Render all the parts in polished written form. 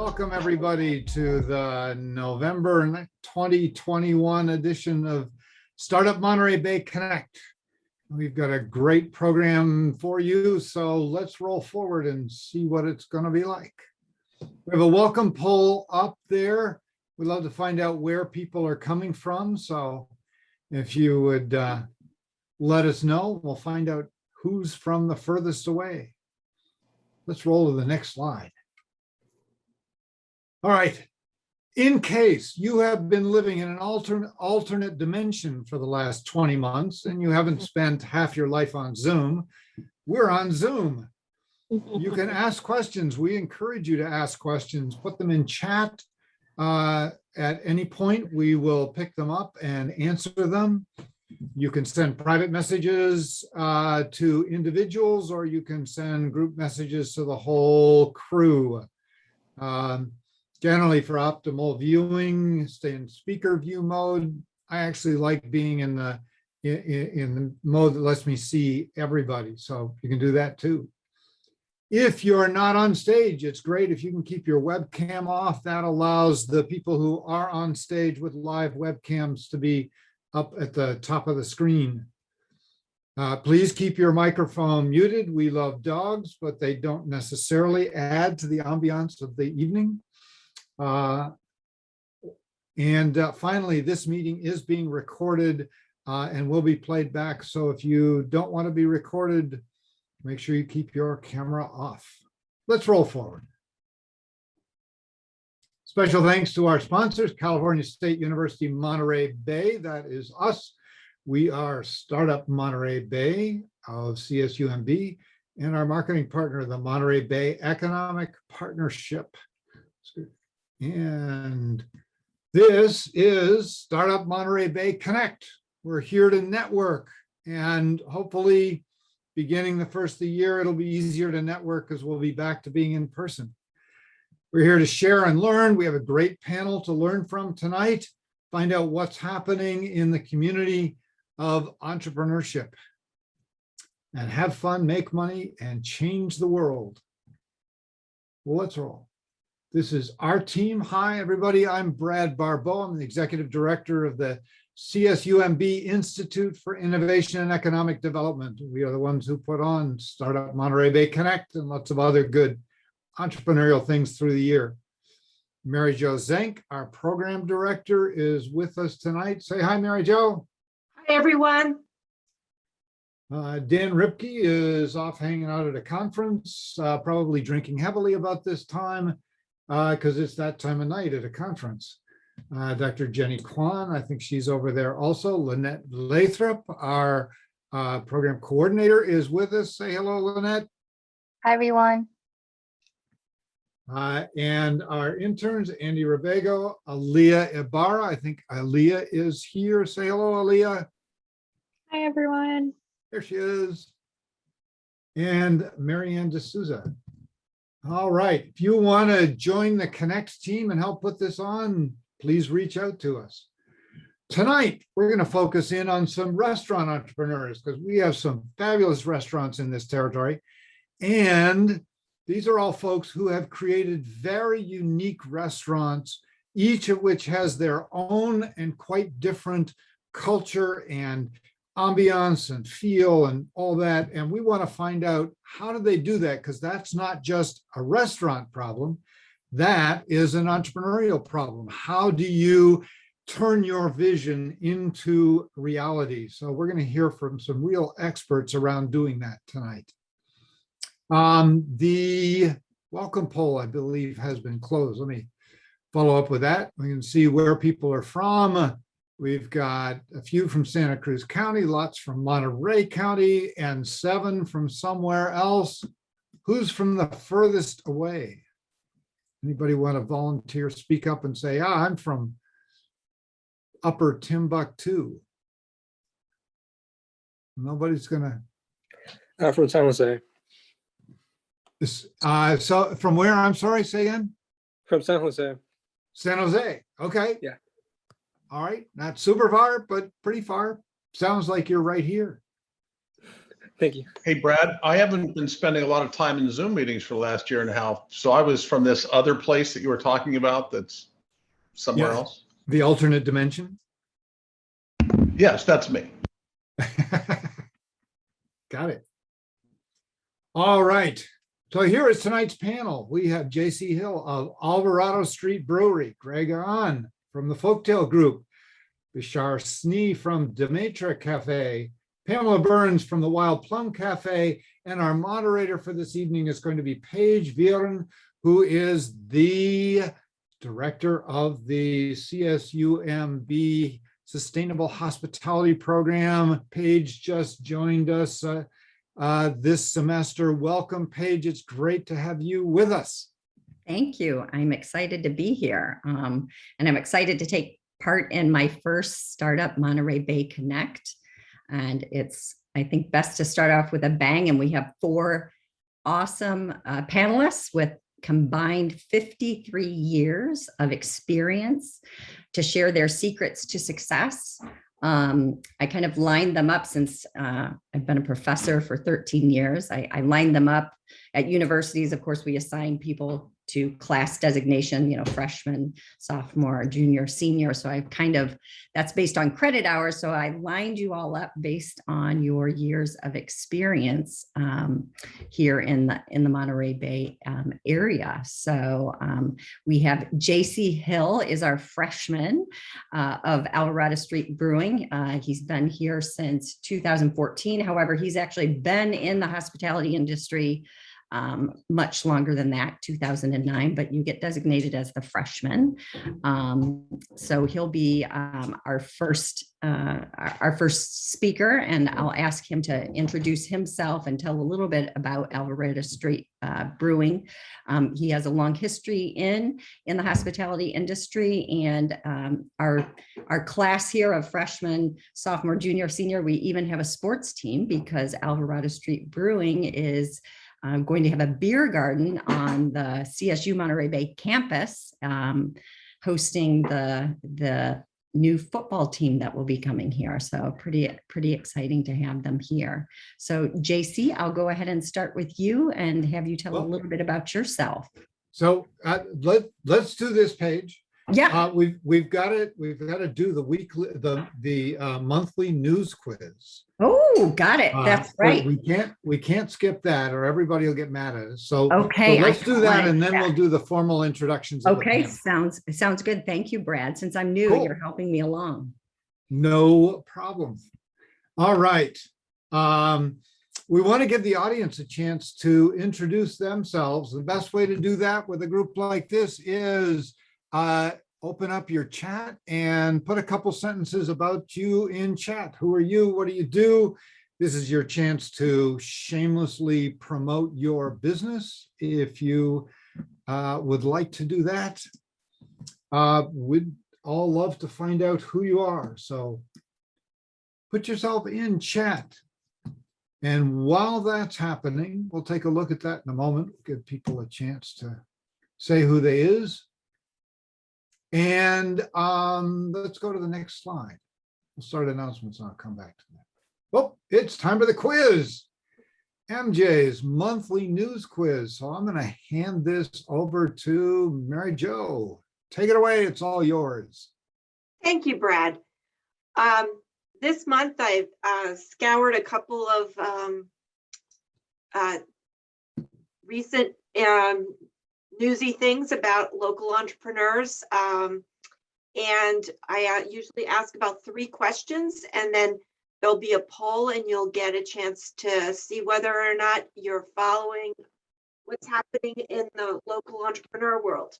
Welcome everybody to the November 2021 edition of Startup Monterey Bay Connect. We've got a great program for you, so let's roll forward and see what it's going to be like. We have a welcome poll up there. We'd love to find out where people are coming from, so if you would let us know, we'll find out who's from the furthest away. Let's roll to the next slide. All right, in case you have been living in an alternate dimension for the last 20 months and you haven't spent half your life on Zoom, we're on Zoom. You can ask questions. We encourage you to ask questions. Put them in chat at any point. We will pick them up and answer them. You can send private messages to individuals, or you can send group messages to the whole crew. Generally, for optimal viewing, stay in speaker view mode. I actually like being in the mode that lets me see everybody, so you can do that too. If you're not on stage, it's great if you can keep your webcam off. That allows the people who are on stage with live webcams to be up at the top of the screen. Please keep your microphone muted. We love dogs, but they don't necessarily add to the ambiance of the evening. Finally, this meeting is being recorded and will be played back. So if you don't want to be recorded, make sure you keep your camera off. Let's roll forward. Special thanks to our sponsors, California State University, Monterey Bay. That is us. We are Startup Monterey Bay of CSUMB, and our marketing partner, the Monterey Bay Economic Partnership. And this is Startup Monterey Bay Connect. We're here to network, and hopefully beginning the first of the year, it'll be easier to network because we'll be back to being in person. We're here to share and learn. We have a great panel to learn from tonight, find out what's happening in the community of entrepreneurship, and have fun, make money, and change the world. Well, let's roll. This is our team. Hi, everybody. I'm Brad Barbeau. I'm the executive director of the CSUMB Institute for Innovation and Economic Development. We are the ones who put on Startup Monterey Bay Connect and lots of other good entrepreneurial things through the year. Mary Jo Zank, our program director, is with us tonight. Say hi, Mary Jo. Hi, everyone. Dan Ripke is off hanging out at a conference, probably drinking heavily about this time because it's that time of night at a conference. Dr. Jenny Kwan, I think she's over there also. Lynette Lathrop, our program coordinator, is with us. Say hello, Lynette. Hi, everyone. And our interns, Andy Rabago, Aaliyah Ibarra. I think Aaliyah is here. Say hello, Aaliyah. Hi, everyone. There she is. And Marianne D'Souza. All right. If you want to join the Connect team and help put this on, please reach out to us. Tonight, we're going to focus in on some restaurant entrepreneurs because we have some fabulous restaurants in this territory. And these are all folks who have created very unique restaurants, each of which has their own and quite different culture and ambiance and feel and all that. And we want to find out how do they do that, because that's not just a restaurant problem. That is an entrepreneurial problem. How do you turn your vision into reality? So we're going to hear from some real experts around doing that tonight. The welcome poll, I believe, has been closed. Let me follow up with that. We can see where people are from. We've got a few from Santa Cruz County, lots from Monterey County, and 7 from somewhere else. Who's from the furthest away? Anybody want to volunteer, speak up and say, I'm from Upper Timbuktu? Nobody's gonna. From San Jose. So from where? I'm sorry, say again? From San Jose. San Jose, okay. Yeah. All right, not super far, but pretty far. Sounds like you're right here. Thank you. Hey, Brad, I haven't been spending a lot of time in Zoom meetings for the last year and a half. So I was from this other place that you were talking about that's somewhere Yeah. else. The alternate dimension. Yes, that's me. Got it. All right. So here is tonight's panel. We have J.C. Hill of Alvarado Street Brewery, Gregory from the Folktale Group, Bashar Sneeh from Dametra Cafe, Pamela Burns from the Wild Plum Cafe, and our moderator for this evening is going to be Paige Viren, who is the director of the CSUMB Sustainable Hospitality Program. Paige just joined us this semester. Welcome, Paige. It's great to have you with us. Thank you. I'm excited to be here. And I'm excited to take part in my first startup Monterey Bay Connect. And it's, I think, best to start off with a bang. And we have 4 awesome panelists with combined 53 years of experience to share their secrets to success. I kind of lined them up since I've been a professor for 13 years. I lined them up at universities. Of course, we assign people to class designation, freshman, sophomore, junior, senior. So I've that's based on credit hours. So I lined you all up based on your years of experience here in the Monterey Bay area. So we have J.C. Hill is our freshman of Alvarado Street Brewing. He's been here since 2014. However, he's actually been in the hospitality industry much longer than that, 2009, but you get designated as the freshman. So he'll be our first speaker, and I'll ask him to introduce himself and tell a little bit about Alvarado Street Brewing. He has a long history in the hospitality industry, and our class here of freshmen, sophomore, junior, senior, we even have a sports team because Alvarado Street Brewing is going to have a beer garden on the CSU Monterey Bay campus, hosting the new football team that will be coming here. So pretty exciting to have them here. So JC, I'll go ahead and start with you and have you tell a little bit about yourself. So let's do this, Paige. Yeah. We've got to do the weekly, the monthly news quiz. Oh, got it. That's right. We can't skip that, or everybody will get mad at us. So Okay, so let's do that, and then that. we'll do the formal introductions. Of Okay, the panel. sounds good. Thank you, Brad. Since I'm new, Cool. You're helping me along. No problem. All right. We want to give the audience a chance to introduce themselves. The best way to do that with a group like this is open up your chat and put a couple sentences about you in chat. Who are you? What do you do? This is your chance to shamelessly promote your business. If you would like to do that, we'd all love to find out who you are. So put yourself in chat. And while that's happening, we'll take a look at that in a moment. Give people a chance to say who they is. And let's go to the next slide. We'll start announcements and I'll come back to that. Well, it's time for the quiz. MJ's monthly news quiz. So I'm going to hand this over to Mary Jo. Take it away. It's all yours. Thank you, Brad. This month I've scoured a couple of recent newsy things about local entrepreneurs. And I usually ask about 3 questions, and then there'll be a poll and you'll get a chance to see whether or not you're following what's happening in the local entrepreneur world.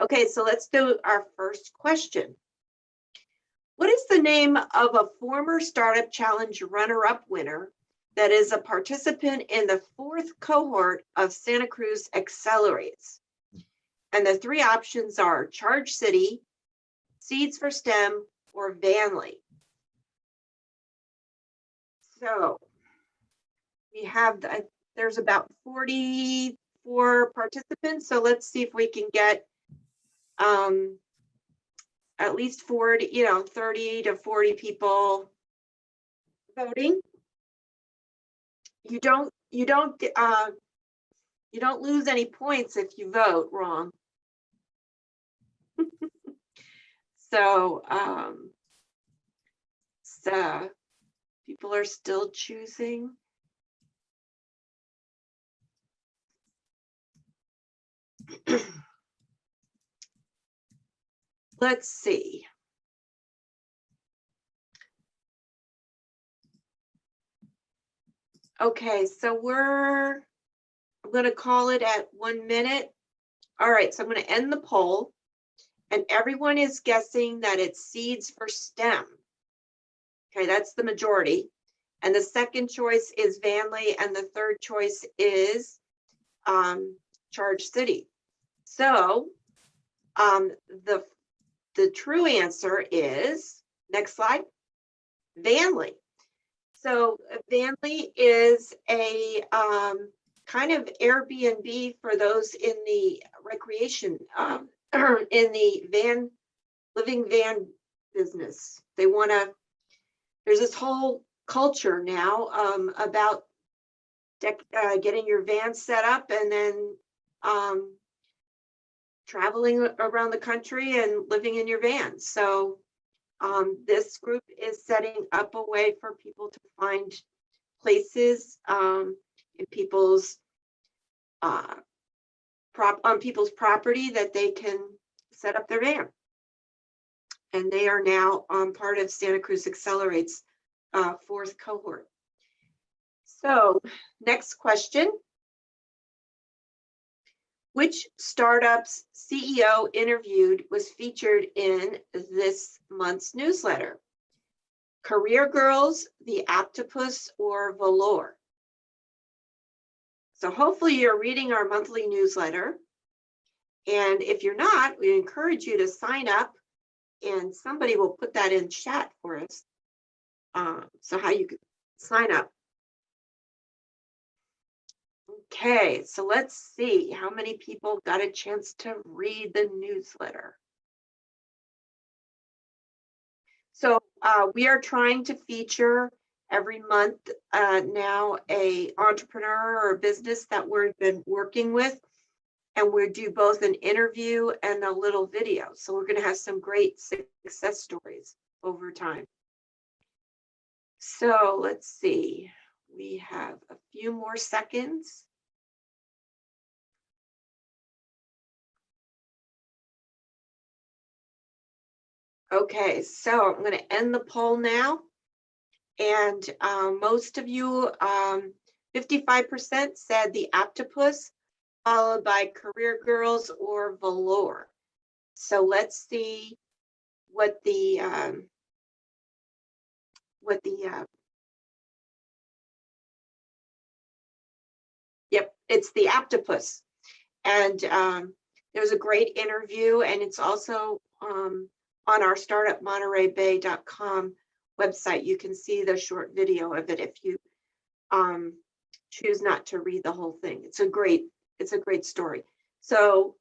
Okay, so let's do our first question. What is the name of a former Startup Challenge runner-up winner that is a participant in the 4th cohort of Santa Cruz Accelerates? And the 3 options are Charge City, Seeds for STEM, or Vanley. So we have, there's about 44 participants. So let's see if we can get at least 40, 30 to 40 people voting. you don't lose any points if you vote wrong. So, people are still choosing. Let's see. Okay, so I'm going to call it at 1 minute. All right, so I'm going to end the poll, and everyone is guessing that it's seeds for STEM. Okay, that's the majority. And the second choice is Vanley, and the third choice is Charge City. So the true answer is, next slide, Vanley. So Vanley is a kind of Airbnb for those in the recreation, in the living van business. They want to, there's this whole culture now about getting your van set up and then traveling around the country and living in your van. So this group is setting up a way for people to find places in people's on people's property that they can set up their van. And they are now part of Santa Cruz Accelerate's 4th cohort. So next question. Which startup's CEO interviewed was featured in this month's newsletter? Career Girls, The Octopus, or Velour? So hopefully you're reading our monthly newsletter. And if you're not, we encourage you to sign up, and somebody will put that in chat for us. So how you can sign up. Okay, so let's see how many people got a chance to read the newsletter. So we are trying to feature every month now a entrepreneur or a business that we've been working with, and we do both an interview and a little video. So we're going to have some great success stories over time. So let's see, we have a few more seconds. Okay, so I'm going to end the poll now. And most of you, 55% said The Octopus, followed by Career Girls or Velour. So let's see what the yep, it's The Octopus. And there was a great interview, and it's also on our startupmontereybay.com website. You can see the short video of it if you choose not to read the whole thing. It's a great story. So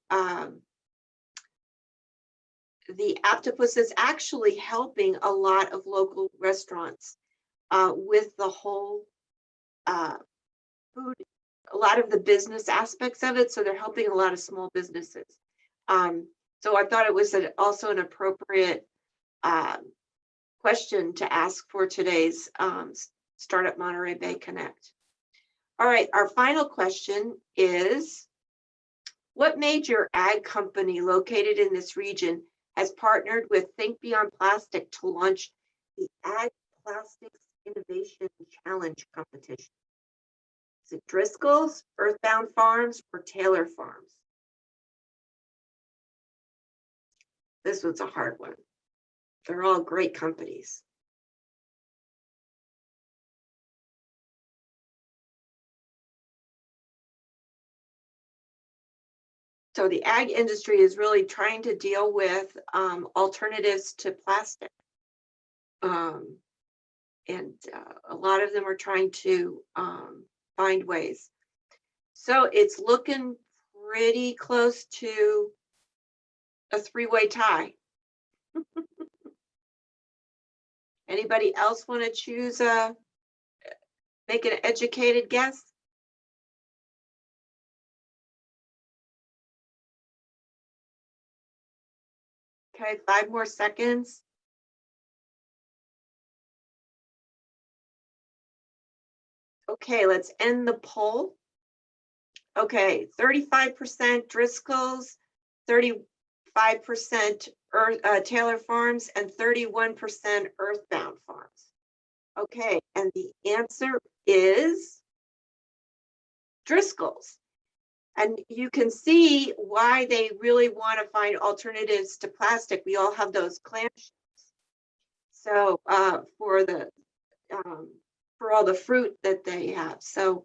the Octopus is actually helping a lot of local restaurants with the whole food, a lot of the business aspects of it. So they're helping a lot of small businesses. So I thought it was also an appropriate question to ask for today's Startup Monterey Bay Connect. All right, our final question is, what major ag company located in this region has partnered with Think Beyond Plastic to launch the Ag Plastics Innovation Challenge competition? Is it Driscoll's, Earthbound Farms, or Taylor Farms? This one's a hard one. They're all great companies. So the ag industry is really trying to deal with alternatives to plastic. And a lot of them are trying to find ways. So it's looking pretty close to a 3-way tie. Anybody else want to choose a make an educated guess? Okay, 5 more seconds. Okay, let's end the poll. Okay, 35% Driscoll's, 35% Taylor Farms, and 31% Earthbound Farms. Okay, and the answer is Driscoll's. And you can see why they really want to find alternatives to plastic. We all have those clamshells. So for all the fruit that they have. So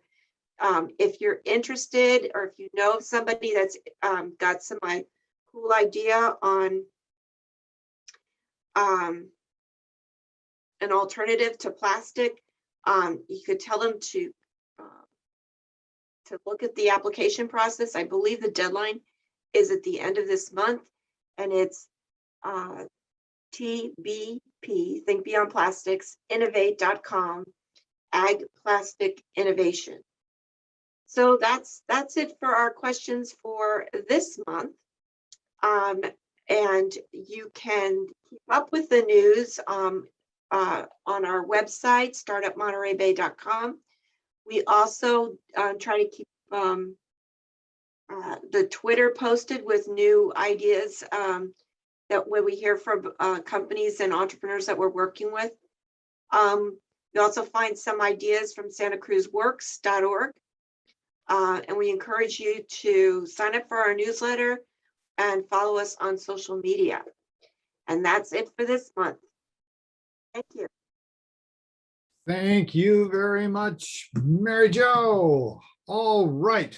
if you're interested, or if you know somebody that's got some cool idea on an alternative to plastic, you could tell them to look at the application process. I believe the deadline is at the end of this month, and it's TBP, Think Beyond Plastics, innovate.com, Ag Plastic Innovation. So that's it for our questions for this month. And you can keep up with the news on our website, startupmontereybay.com. We also try to keep the Twitter posted with new ideas that when we hear from companies and entrepreneurs that we're working with. We also find some ideas from santacruzworks.org. And we encourage you to sign up for our newsletter and follow us on social media. And that's it for this month. Thank you. Thank you very much, Mary Jo. All right.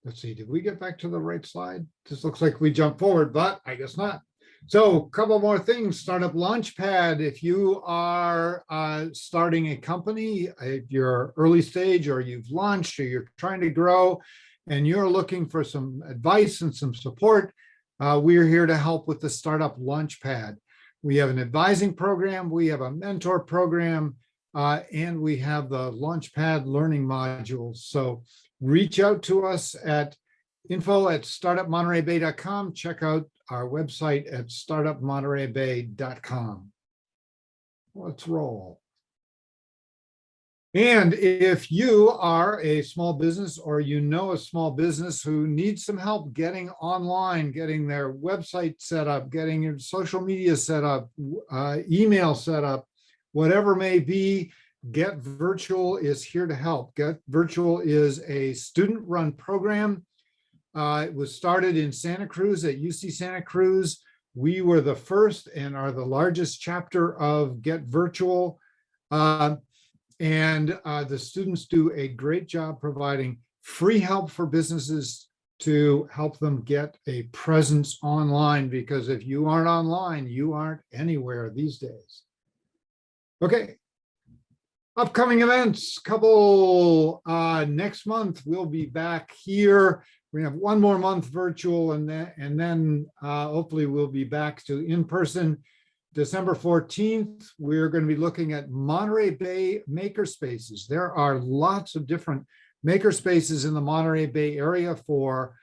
Let's see, did we get back to the right slide? This looks like we jumped forward, but I guess not. So a couple more things. Startup Launchpad. If you are starting a company, if you're early stage or you've launched or you're trying to grow and you're looking for some advice and some support, we're here to help with the Startup Launchpad. We have an advising program, we have a mentor program, and we have the Launchpad learning modules. So reach out to us at info@startupmontereybay.com. Check out our website at startupmontereybay.com. Let's roll. And if you are a small business or you know a small business who needs some help getting online, getting their website set up, getting your social media set up, email set up, whatever may be, Get Virtual is here to help. Get Virtual is a student-run program. It was started in Santa Cruz at UC Santa Cruz. We were the first and are the largest chapter of Get Virtual. And the students do a great job providing free help for businesses to help them get a presence online, because if you aren't online, you aren't anywhere these days. Okay. Upcoming events, couple next month, we'll be back here. We have one more month virtual, and then hopefully we'll be back to in-person. December 14th, we're going to be looking at Monterey Bay makerspaces. There are lots of different makerspaces in the Monterey Bay area for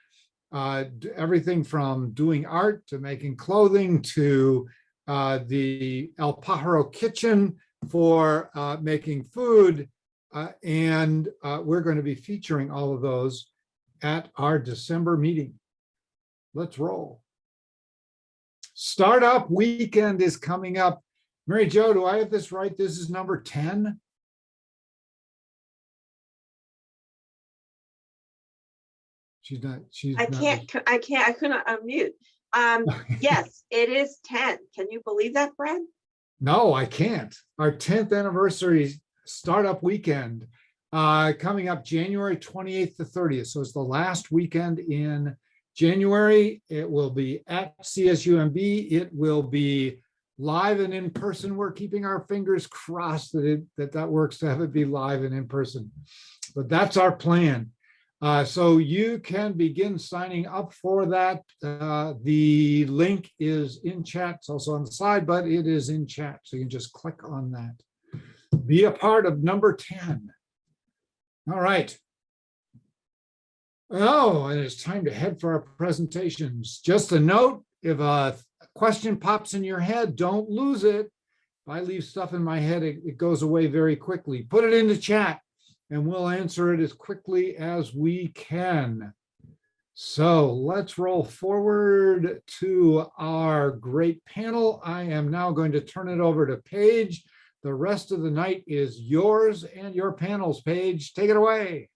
everything from doing art to making clothing to the El Pájaro Kitchen for making food. And we're going to be featuring all of those at our December meeting. Let's roll. Startup Weekend is coming up. Mary Jo, do I have this right? This is number 10. I couldn't unmute. Yes, it is 10. Can you believe that, Brad? No, I can't. Our 10th anniversary Startup Weekend coming up January 28th to 30th. So it's the last weekend in January. It will be at CSUMB. It will be live and in person. We're keeping our fingers crossed that works to have it be live and in person. But that's our plan. So you can begin signing up for that. The link is in chat. It's also on the slide, but it is in chat. So you can just click on that. be a part of number 10. All right. Oh, and it's time to head for our presentations. Just a note, if a question pops in your head, don't lose it. If I leave stuff in my head, it goes away very quickly. Put it in the chat and we'll answer it as quickly as we can. So let's roll forward to our great panel. I am now going to turn it over to Paige. The rest of the night is yours and your panel's. Paige, take it away.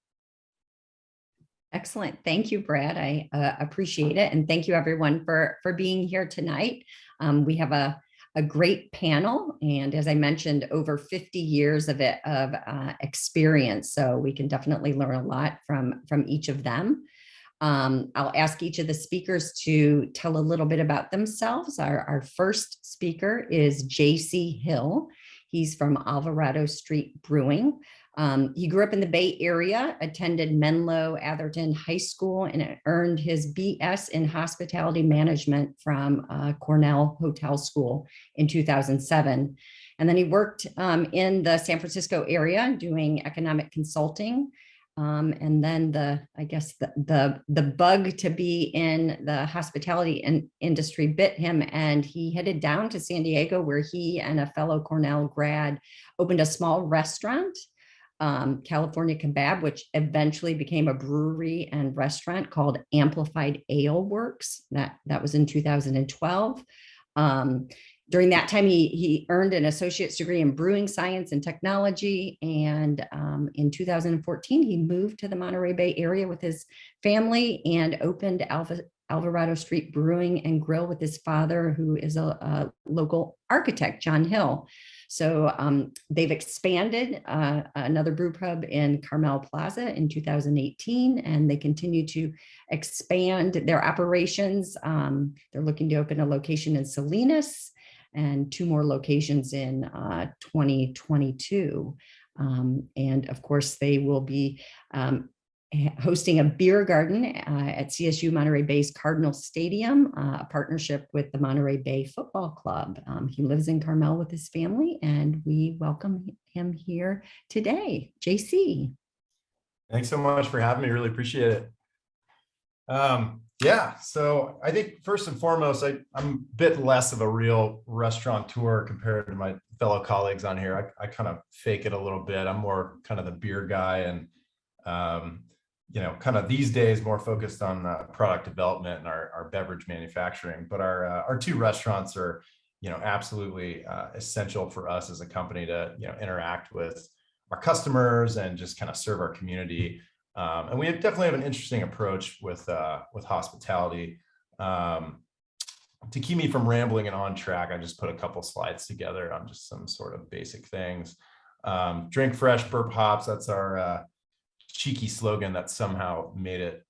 Excellent. Thank you, Brad. I appreciate it. And thank you everyone for being here tonight. We have a great panel. And as I mentioned, over 50 years of experience. So we can definitely learn a lot from each of them. I'll ask each of the speakers to tell a little bit about themselves. Our first speaker is J.C. Hill. He's from Alvarado Street Brewing. He grew up in the Bay Area, attended Menlo Atherton High School, and earned his BS in Hospitality Management from Cornell Hotel School in 2007. And then he worked in the San Francisco area doing economic consulting. And then the bug to be in the hospitality industry bit him, and he headed down to San Diego, where he and a fellow Cornell grad opened a small restaurant, California Kebab, which eventually became a brewery and restaurant called Amplified Ale Works. That was in 2012. During that time, he earned an associate's degree in brewing science and technology. And in 2014, he moved to the Monterey Bay area with his family and opened Alvarado Street Brewing and Grill with his father, who is a local architect, John Hill. So they've expanded another brew pub in Carmel Plaza in 2018, and they continue to expand their operations. They're looking to open a location in Salinas and 2 more locations in 2022. And of course, they will be hosting a beer garden at CSU Monterey Bay's Cardinal Stadium, a partnership with the Monterey Bay Football Club. He lives in Carmel with his family, and we welcome him here today. JC. Thanks so much for having me. Really appreciate it. Yeah, so I think first and foremost, I'm a bit less of a real restaurateur compared to my fellow colleagues on here. I kind of fake it a little bit. I'm more kind of the beer guy, and kind of these days more focused on product development and our beverage manufacturing. But our 2 restaurants are absolutely essential for us as a company to interact with our customers and just kind of serve our community. And we definitely have an interesting approach with hospitality. To keep me from rambling and on track, I just put a couple slides together on just some sort of basic things. Drink fresh, burp hops. That's our cheeky slogan that somehow made it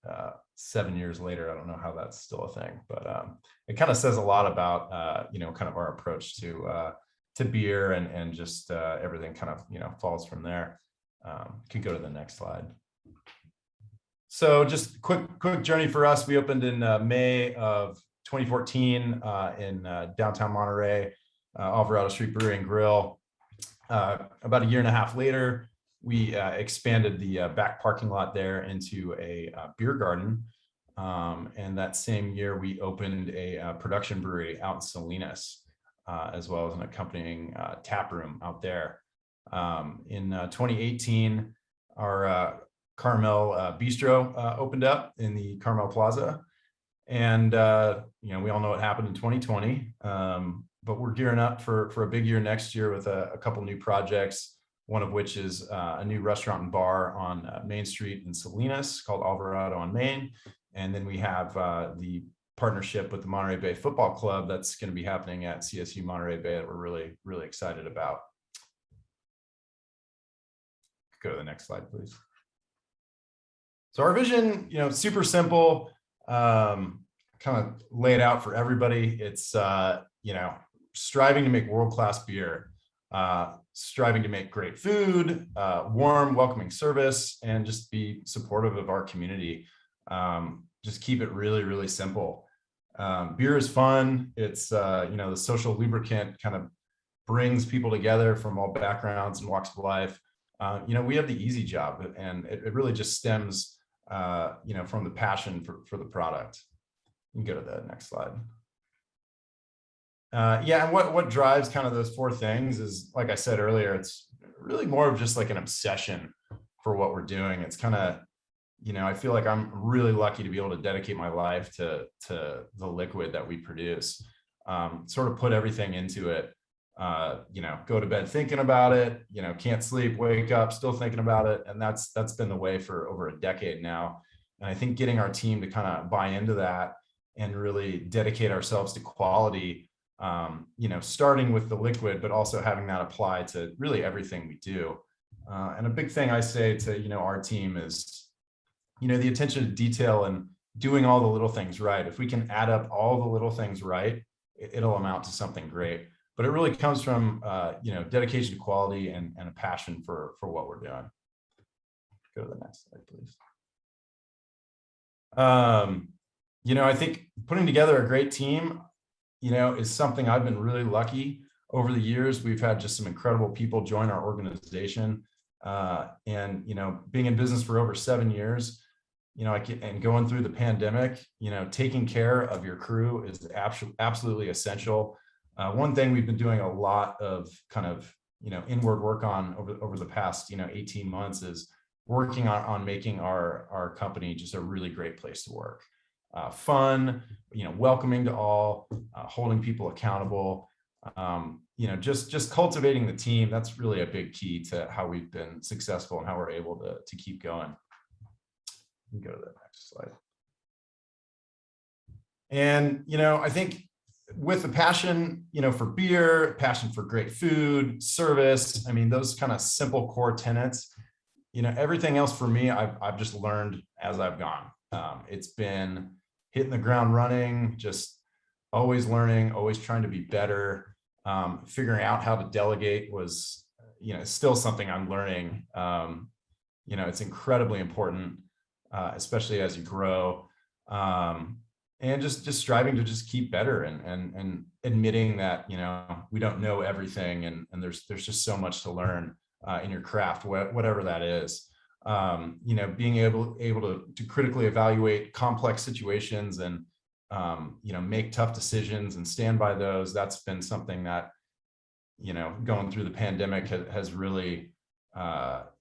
7 years later. I don't know how that's still a thing, but it kind of says a lot about kind of our approach to beer and just everything kind of falls from there. Could go to the next slide. So just quick journey for us. We opened in May of 2014 in downtown Monterey, Alvarado Street Brewery and Grill. About a year and a half later, we expanded the back parking lot there into a beer garden. And that same year, we opened a production brewery out in Salinas, as well as an accompanying tap room out there. In 2018, our Carmel Bistro opened up in the Carmel Plaza. And, we all know what happened in 2020, but we're gearing up for a big year next year with a couple new projects, one of which is a new restaurant and bar on Main Street in Salinas called Alvarado on Main. And then we have the partnership with the Monterey Bay Football Club that's going to be happening at CSU Monterey Bay that we're really, really excited about. Go to the next slide, please. So our vision, super simple, kind of lay it out for everybody. It's, striving to make world-class beer, striving to make great food, warm, welcoming service, and just be supportive of our community. Just keep it really, really simple. Beer is fun. It's, the social lubricant kind of brings people together from all backgrounds and walks of life. We have the easy job, and it really just stems, from the passion for the product. You can go to the next slide. And what drives kind of those four things is, like I said earlier, it's really more of just like an obsession for what we're doing. It's kind of, I feel like I'm really lucky to be able to dedicate my life to the liquid that we produce, sort of put everything into it, go to bed thinking about it, can't sleep, wake up, still thinking about it. And that's been the way for over a decade now. And I think getting our team to kind of buy into that and really dedicate ourselves to quality, starting with the liquid, but also having that apply to really everything we do. And a big thing I say to, our team is, the attention to detail and doing all the little things right. If we can add up all the little things right, it'll amount to something great. But it really comes from, dedication to quality and a passion for what we're doing. Go to the next slide, please. I think putting together a great team, is something I've been really lucky over the years. We've had just some incredible people join our organization, and, being in business for over 7 years, and going through the pandemic, taking care of your crew is absolutely essential. One thing we've been doing a lot of kind of, inward work on over the past, 18 months is working on making our company just a really great place to work. Fun, welcoming to all, holding people accountable, just cultivating the team. That's really a big key to how we've been successful and how we're able to keep going. You can go to the next slide. And, I think with the passion, for beer, passion for great food, service, those kind of simple core tenets, everything else for me, I've just learned as I've gone. It's been hitting the ground running, just always learning, always trying to be better. Figuring out how to delegate was, still something I'm learning. It's incredibly important, especially as you grow. And just striving to just keep better and admitting that, we don't know everything, and there's just so much to learn in your craft, whatever that is. Being able to critically evaluate complex situations and, make tough decisions and stand by those. That's been something that, going through the pandemic has really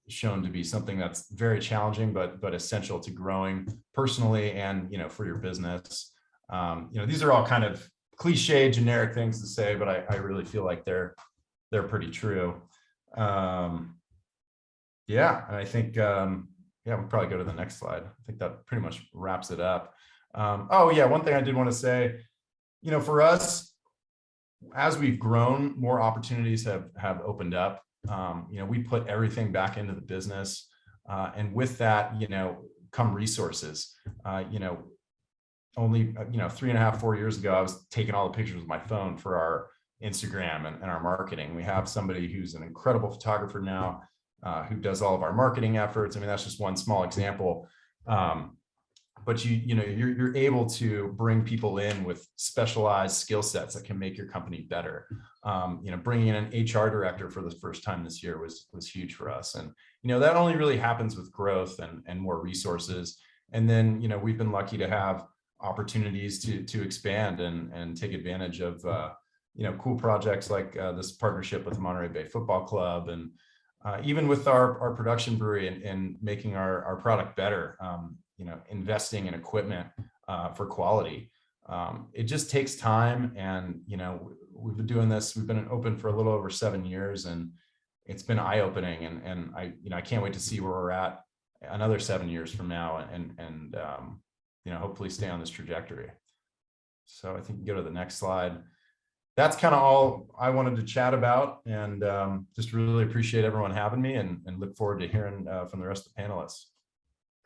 shown to be something that's very challenging, but essential to growing personally and, for your business. These are all kind of cliche, generic things to say, but I really feel like they're pretty true. And I think, we'll probably go to the next slide. I think that pretty much wraps it up. One thing I did want to say, for us, as we've grown, more opportunities have opened up. We put everything back into the business, and with that, come resources. Only 3.5, 4 years ago, I was taking all the pictures with my phone for our Instagram and our marketing. We have somebody who's an incredible photographer now, who does all of our marketing efforts. That's just one small example. But you're able to bring people in with specialized skill sets that can make your company better. Bringing in an HR director for the first time this year was huge for us. And, that only really happens with growth and more resources. And then, we've been lucky to have opportunities to expand and take advantage of, cool projects like this partnership with the Monterey Bay Football Club, and even with our production brewery and making our product better, investing in equipment for quality. It just takes time. And, we've been doing this, we've been open for a little over 7 years, and it's been eye-opening. And I can't wait to see where we're at another 7 years from now, and hopefully stay on this trajectory. So I think you can go to the next slide. That's kind of all I wanted to chat about, and just really appreciate everyone having me, and look forward to hearing from the rest of the panelists.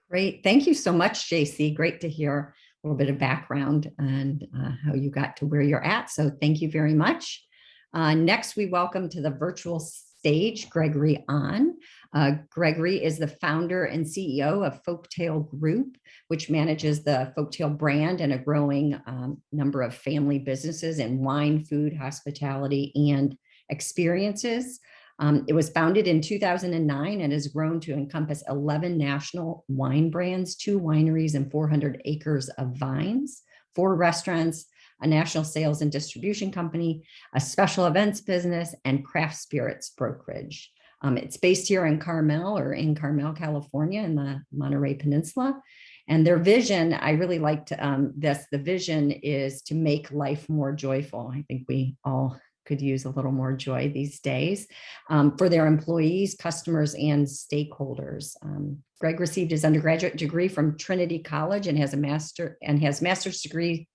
Great. Thank you so much, JC. Great to hear a little bit of background and how you got to where you're at. So thank you very much. Next, we welcome to the virtual stage Gregory on. Gregory is the founder and CEO of Folktale Group, which manages the Folktale brand and a growing number of family businesses in wine, food, hospitality, and experiences. It was founded in 2009 and has grown to encompass 11 national wine brands, 2 wineries, and 400 acres of vines, 4 restaurants, a national sales and distribution company, a special events business, and craft spirits brokerage. It's based here in Carmel, California, in the Monterey Peninsula. And their vision, I really liked this. The vision is to make life more joyful. I think we all could use a little more joy these days for their employees, customers, and stakeholders. Greg received his undergraduate degree from Trinity College and has master's degree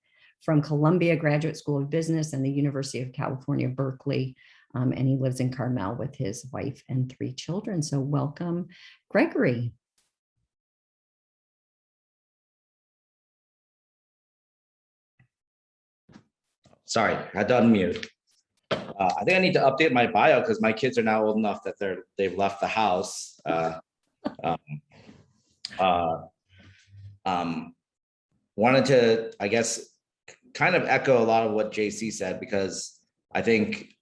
from Columbia Graduate School of Business and the University of California, Berkeley. And he lives in Carmel with his wife and 3 children. So welcome, Gregory. Sorry, I had to unmute. I think I need to update my bio because my kids are now old enough that they've left the house. Wanted to, I guess, kind of echo a lot of what JC said, because I think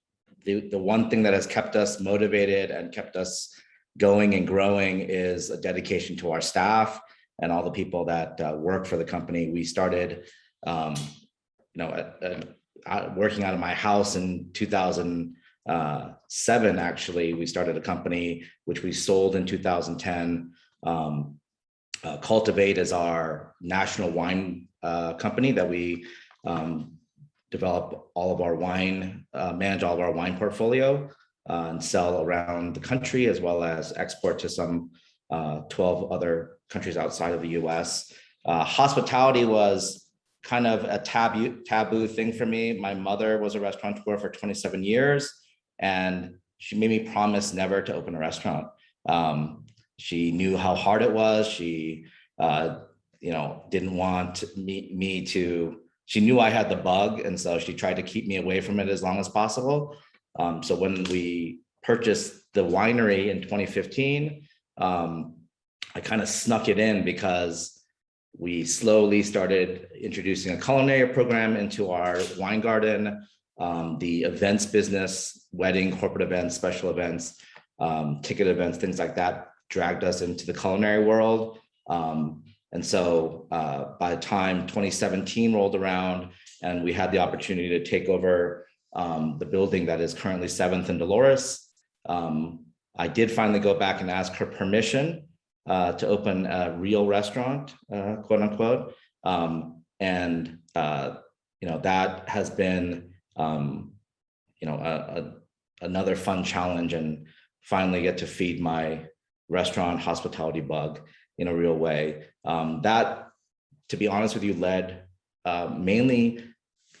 the one thing that has kept us motivated and kept us going and growing is a dedication to our staff and all the people that work for the company. We started, working out of my house in 2007. Actually, we started a company which we sold in 2010. Cultivate is our national wine company that we develop all of our wine, manage all of our wine portfolio and sell around the country, as well as export to some 12 other countries outside of the US. Hospitality was kind of a taboo thing for me. My mother was a restaurateur for 27 years, and she made me promise never to open a restaurant. She knew how hard it was. She, didn't want me to. She knew I had the bug, and so she tried to keep me away from it as long as possible. So when we purchased the winery in 2015, I kind of snuck it in because we slowly started introducing a culinary program into our wine garden. The events business, wedding, corporate events, special events, ticket events, things like that dragged us into the culinary world. And so by the time 2017 rolled around and we had the opportunity to take over the building that is currently 7th and Dolores, I did finally go back and ask her permission to open a real restaurant, quote unquote. That has been, another fun challenge, and finally get to feed my restaurant hospitality bug in a real way. That, to be honest with you, led mainly,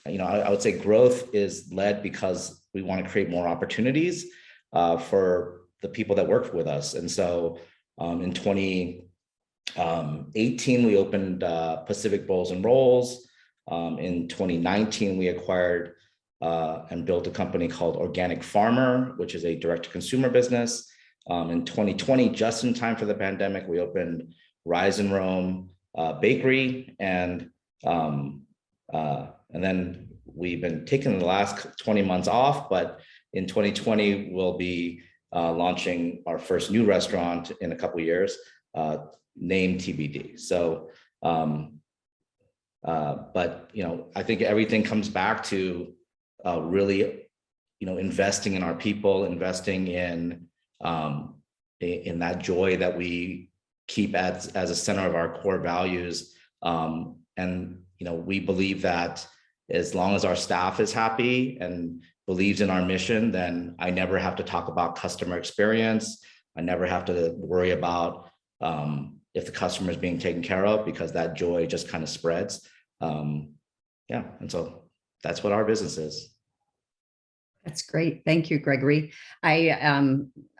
I would say growth is led because we want to create more opportunities for the people that work with us. And so in 2018, we opened Pacific Bowls and Rolls. In 2019, we acquired and built a company called Organic Farmer, which is a direct-to-consumer business. In 2020, just in time for the pandemic, we opened Rise and Roam Bakery, and then we've been taking the last 20 months off, but in 2020, we'll be launching our first new restaurant in a couple of years, named TBD. So, but I think everything comes back to really, investing in our people, investing in that joy that we keep as a center of our core values. And we believe that as long as our staff is happy and believes in our mission, then I never have to talk about customer experience. I never have to worry about if the customer is being taken care of, because that joy just kind of spreads. And so that's what our business is. That's great. Thank you, Gregory.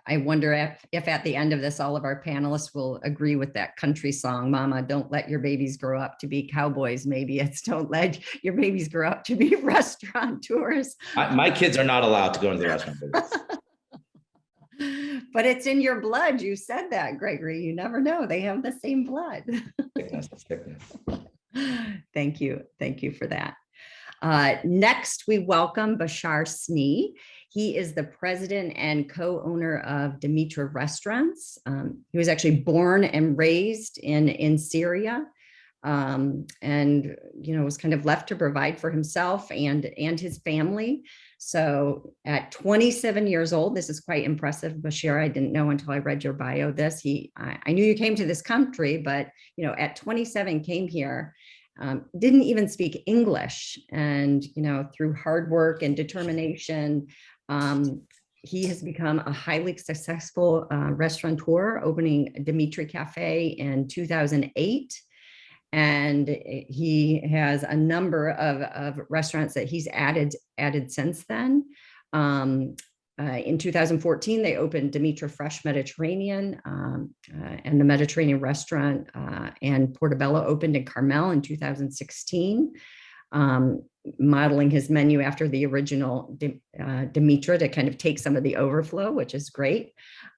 I wonder if at the end of this, all of our panelists will agree with that country song, Mama, don't let your babies grow up to be cowboys. Maybe it's don't let your babies grow up to be restaurateurs. My kids are not allowed to go into the restaurant business. But it's in your blood. You said that, Gregory. You never know. They have the same blood. Thickness. Thank you. Thank you for that. Next, we welcome Bashar Sneeh. He is the president and co-owner of Dametra Restaurants. He was actually born and raised in Syria, and was kind of left to provide for himself and his family. So at 27 years old, this is quite impressive, Bashar. I didn't know until I read your bio this. I knew you came to this country, but at 27 came here. Didn't even speak English, and through hard work and determination, he has become a highly successful restaurateur, opening Dametra Cafe in 2008. And he has a number of restaurants that he's added since then. In 2014, they opened Dametra Fresh Mediterranean, and the Mediterranean restaurant and Portobello opened in Carmel in 2016, modeling his menu after the original Dametra to kind of take some of the overflow, which is great.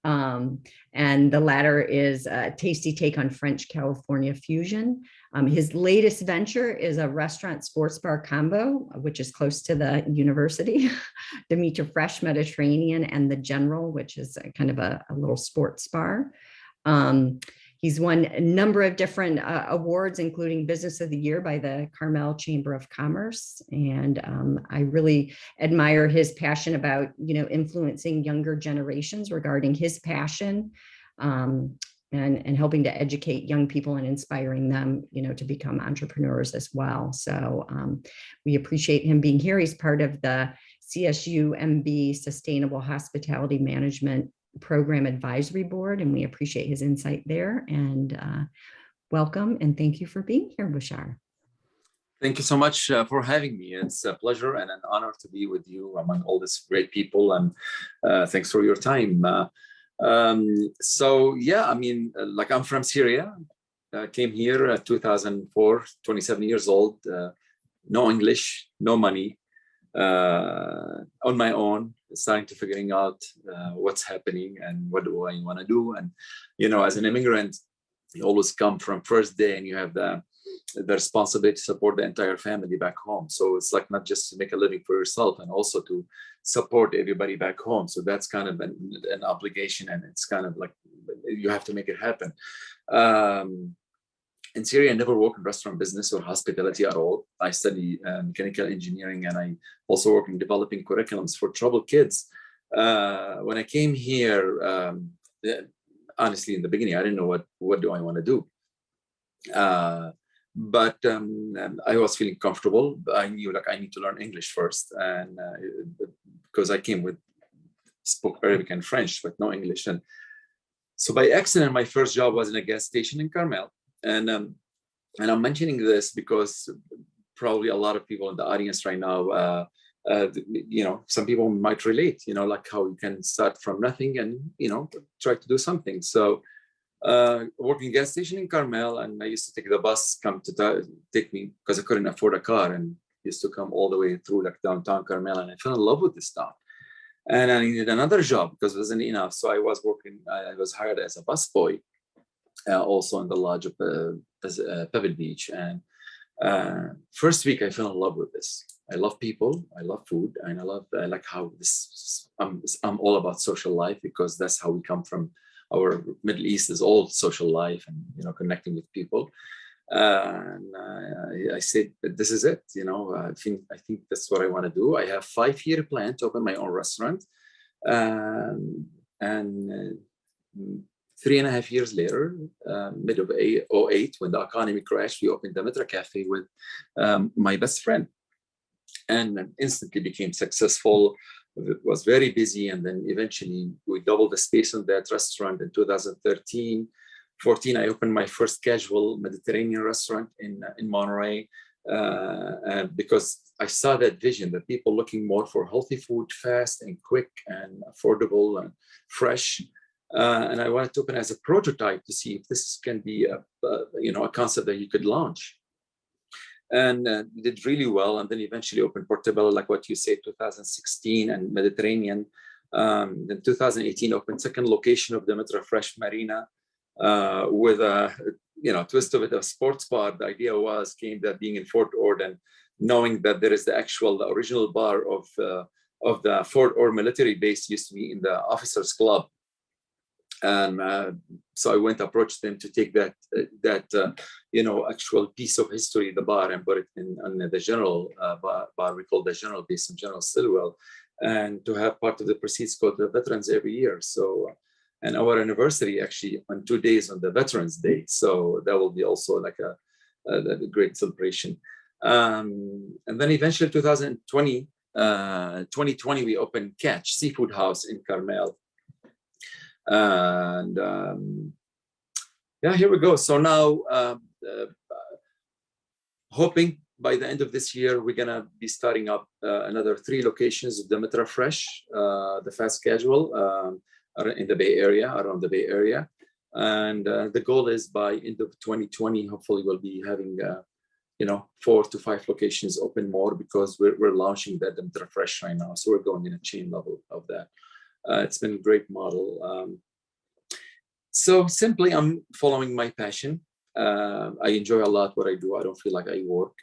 And the latter is a tasty take on French California fusion. His latest venture is a restaurant sports bar combo, which is close to the university, Dametra Fresh Mediterranean and the General, which is kind of a little sports bar. He's won a number of different awards, including Business of the Year by the Carmel Chamber of Commerce. And I really admire his passion about, influencing younger generations regarding his passion, and helping to educate young people and inspiring them, to become entrepreneurs as well. So we appreciate him being here. He's part of the CSUMB Sustainable Hospitality Management Program Advisory Board, and we appreciate his insight there. And welcome, and thank you for being here, Bashar. Thank you so much for having me. It's a pleasure and an honor to be with you among all these great people, and thanks for your time. So yeah, I'm from Syria. Came here at 2004, 27 years old, no English, no money, on my own, starting to figuring out what's happening and what do I want to do. And, as an immigrant, you always come from first day and you have the responsibility to support the entire family back home. So it's like not just to make a living for yourself and also to support everybody back home. So that's kind of an obligation, and it's kind of like you have to make it happen. In Syria, I never worked in restaurant business or hospitality at all. I study mechanical engineering, and I also work in developing curriculums for troubled kids. When I came here, honestly, in the beginning, I didn't know what do I want to do. But I was feeling comfortable. I knew I need to learn English first, and because I spoke Arabic and French, but no English. And so by accident, my first job was in a gas station in Carmel. And I'm mentioning this because probably a lot of people in the audience right now, some people might relate, like how you can start from nothing and, try to do something. So working gas station in Carmel, and I used to take the bus, come to take me because I couldn't afford a car, and used to come all the way through downtown Carmel, and I fell in love with this town. And I needed another job because it wasn't enough. So I was hired as a busboy, also in the lodge of Pebble Beach. And first week I fell in love with this. I love people, I love food, and I like how I'm all about social life, because that's how we come from. Our Middle East is all social life and connecting with people. And I said, this is it. I think that's what I want to do. I have 5-year plan to open my own restaurant, and 3.5 years later, mid of 2008, when the economy crashed, we opened Dametra Cafe with my best friend, and instantly became successful. It was very busy, and then eventually we doubled the space on that restaurant in 2013. 14, I opened my first casual Mediterranean restaurant in Monterey, because I saw that vision that people looking more for healthy food, fast and quick and affordable and fresh. And I wanted to open as a prototype to see if this can be a concept that you could launch. And did really well, and then eventually opened Portobello, like what you said, 2016, and Mediterranean. Then 2018 opened second location of Dametra Fresh Marina, with a twist of it, a sports bar. The idea came that being in Fort Ord, and knowing that there is the original bar of the Fort Ord military base used to be in the officers club. And so I went approached them to take that actual piece of history, the bar, and put it on the general bar we call the general base in General Stilwell, and to have part of the proceeds go to the veterans every year. So, and our anniversary actually on 2 days on the Veterans Day. So that will be also like a great celebration. And then eventually 2020, we opened Catch Seafood House in Carmel. And yeah, here we go. So now hoping by the end of this year, we're gonna be starting up another 3 locations of Dametra Fresh, the fast casual in the Bay Area, around the Bay Area. And the goal is by end of 2020, hopefully we'll be having 4 to 5 locations open more, because we're launching that Dametra Fresh right now. So we're going in a chain level of that. It's been a great model. So simply, I'm following my passion. I enjoy a lot what I do. I don't feel like I work.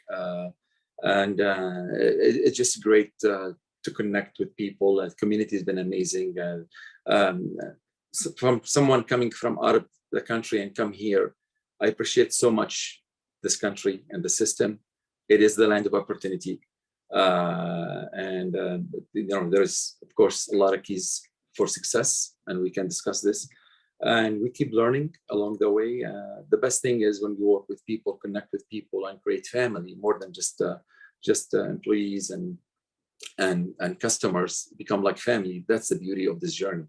And it's just great to connect with people. The community has been amazing. From someone coming from out of the country and come here, I appreciate so much this country and the system. It is the land of opportunity. There's, of course, a lot of keys for success, and we can discuss this. And we keep learning along the way. The best thing is when you work with people, connect with people, and create family more than just employees and customers become like family. That's the beauty of this journey.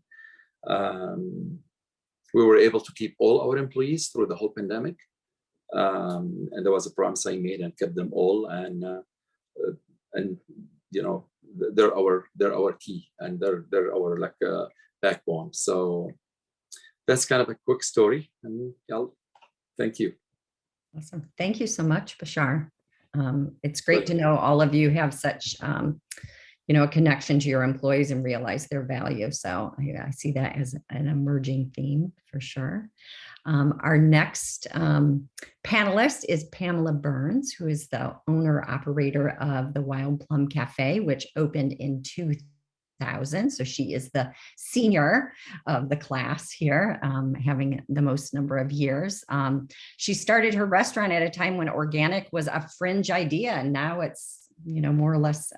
We were able to keep all our employees through the whole pandemic, and there was a promise I made and kept them all. And they're our key, and they're our backbone. So that's kind of a quick story, and thank you. Awesome. Thank you so much, Bashar. It's great to know all of you have such, a connection to your employees and realize their value. So I see that as an emerging theme for sure. Our next panelist is Pamela Burns, who is the owner operator of the Wild Plum Cafe, which opened in 2000. So she is the senior of the class here, having the most number of years. She started her restaurant at a time when organic was a fringe idea, and now it's more or less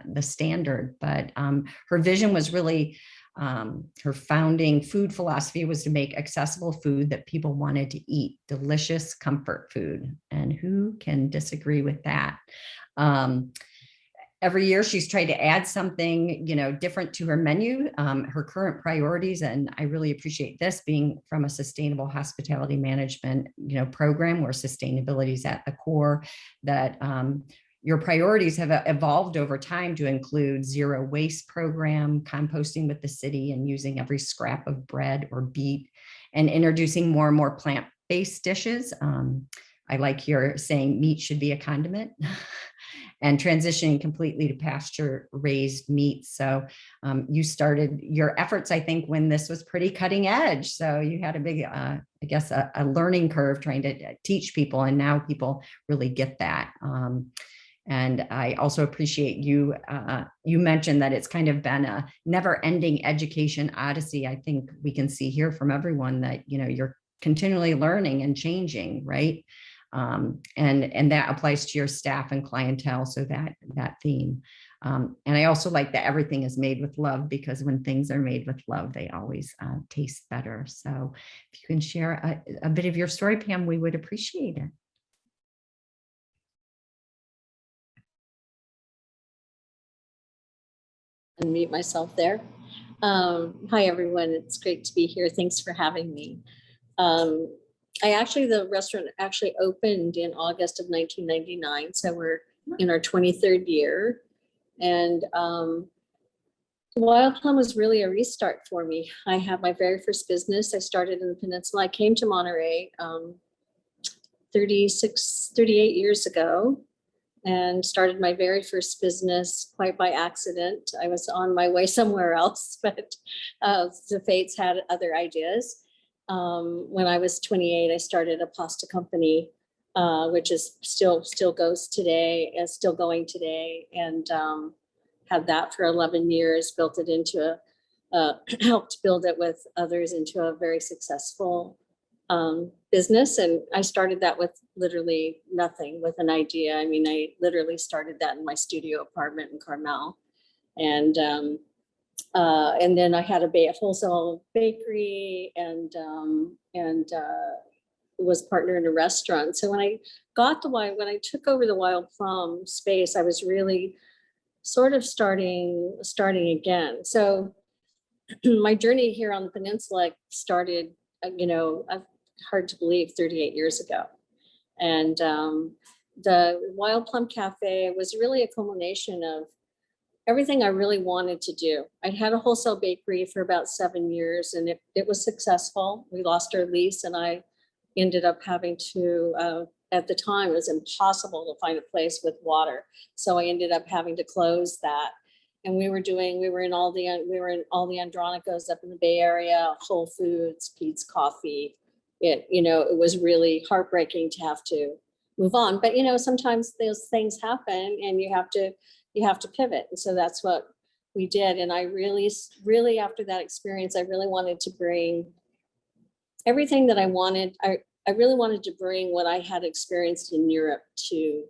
the standard. But her vision was really, her founding food philosophy was to make accessible food that people wanted to eat, delicious comfort food. And who can disagree with that? Every year she's tried to add something, different to her menu, her current priorities. And I really appreciate this being from a sustainable hospitality management, program where sustainability is at the core, that your priorities have evolved over time to include zero waste program, composting with the city, and using every scrap of bread or beet, and introducing more and more plant-based dishes. I like your saying meat should be a condiment, and transitioning completely to pasture-raised meats. So you started your efforts, I think, when this was pretty cutting edge. So you had a big, a learning curve trying to teach people, and now people really get that. And I also appreciate you, you mentioned that it's kind of been a never-ending education odyssey. I think we can see here from everyone that, you're continually learning and changing, right? And that applies to your staff and clientele. So that theme. And I also like that everything is made with love, because when things are made with love, they always taste better. So if you can share a bit of your story, Pam, we would appreciate it. Unmute myself there. Hi, everyone. It's great to be here. Thanks for having me. The restaurant actually opened in August of 1999. So we're in our 23rd year. And Wild Plum was really a restart for me. I had my very first business. I started in the Peninsula. I came to Monterey 38 years ago, and started my very first business quite by accident. I was on my way somewhere else, but the fates had other ideas. When I was 28, I started a pasta company which is still goes today, is still going today, and had that for 11 years, built it into helped build it with others into a very successful business. And I started that with literally nothing, with an idea. I mean, I literally started that in my studio apartment in Carmel. And then I had a wholesale bakery and was partner in a restaurant. So when I took over the Wild Plum space, I was really sort of starting again. So my journey here on the peninsula started, hard to believe, 38 years ago. And the Wild Plum Cafe was really a culmination of everything I really wanted to do. I'd had a wholesale bakery for about 7 years, and it was successful. We lost our lease, and I ended up having to, at the time, it was impossible to find a place with water. So I ended up having to close that. And we were in all the Andronicos up in the Bay Area, Whole Foods, Pete's Coffee. It was really heartbreaking to have to move on. But, sometimes those things happen and you have to pivot. And so that's what we did. And I really, after that experience, I really wanted to bring everything that I wanted. I really wanted to bring what I had experienced in Europe to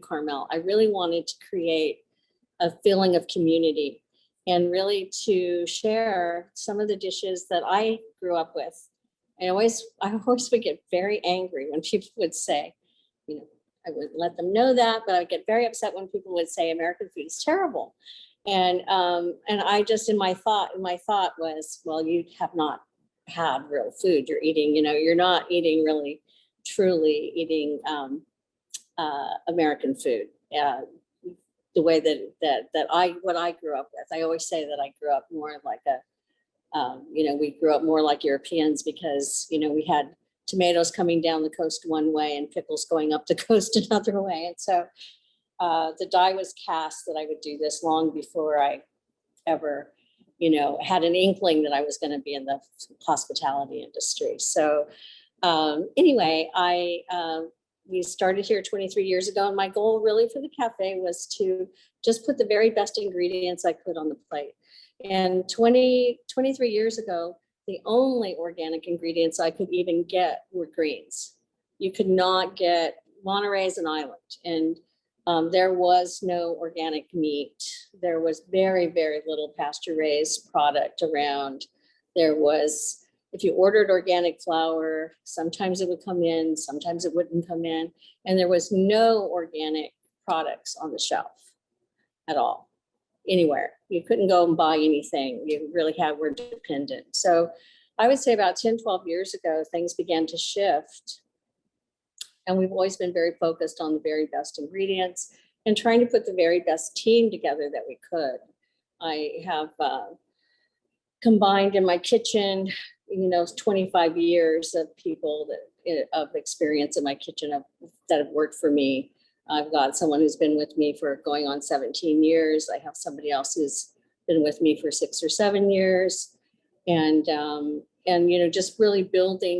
Carmel. I really wanted to create a feeling of community and really to share some of the dishes that I grew up with. I always would get very angry when people would say, I would let them know that, but I would get very upset when people would say American food is terrible. And I just, in my thought was, well, you have not had real food. You're eating, you're not eating really, truly eating American food. The way what I grew up with. I always say that I grew up more like we grew up more like Europeans because, we had tomatoes coming down the coast one way and pickles going up the coast another way. And so the die was cast that I would do this long before I ever, had an inkling that I was going to be in the hospitality industry. So anyway, we started here 23 years ago, and my goal really for the cafe was to just put the very best ingredients I could on the plate. And 23 years ago, the only organic ingredients I could even get were greens. You could not get, Monterey's an island, and there was no organic meat. There was very, very little pasture-raised product around. There was, if you ordered organic flour, sometimes it would come in, sometimes it wouldn't come in. And there was no organic products on the shelf at all, anywhere. You couldn't go and buy anything. You really were dependent. So I would say about 10, 12 years ago, things began to shift. And we've always been very focused on the very best ingredients and trying to put the very best team together that we could. I have combined in my kitchen 25 years of people of experience in my kitchen that have worked for me. I've got someone who's been with me for going on 17 years. I have somebody else who's been with me for 6 or 7 years. And just really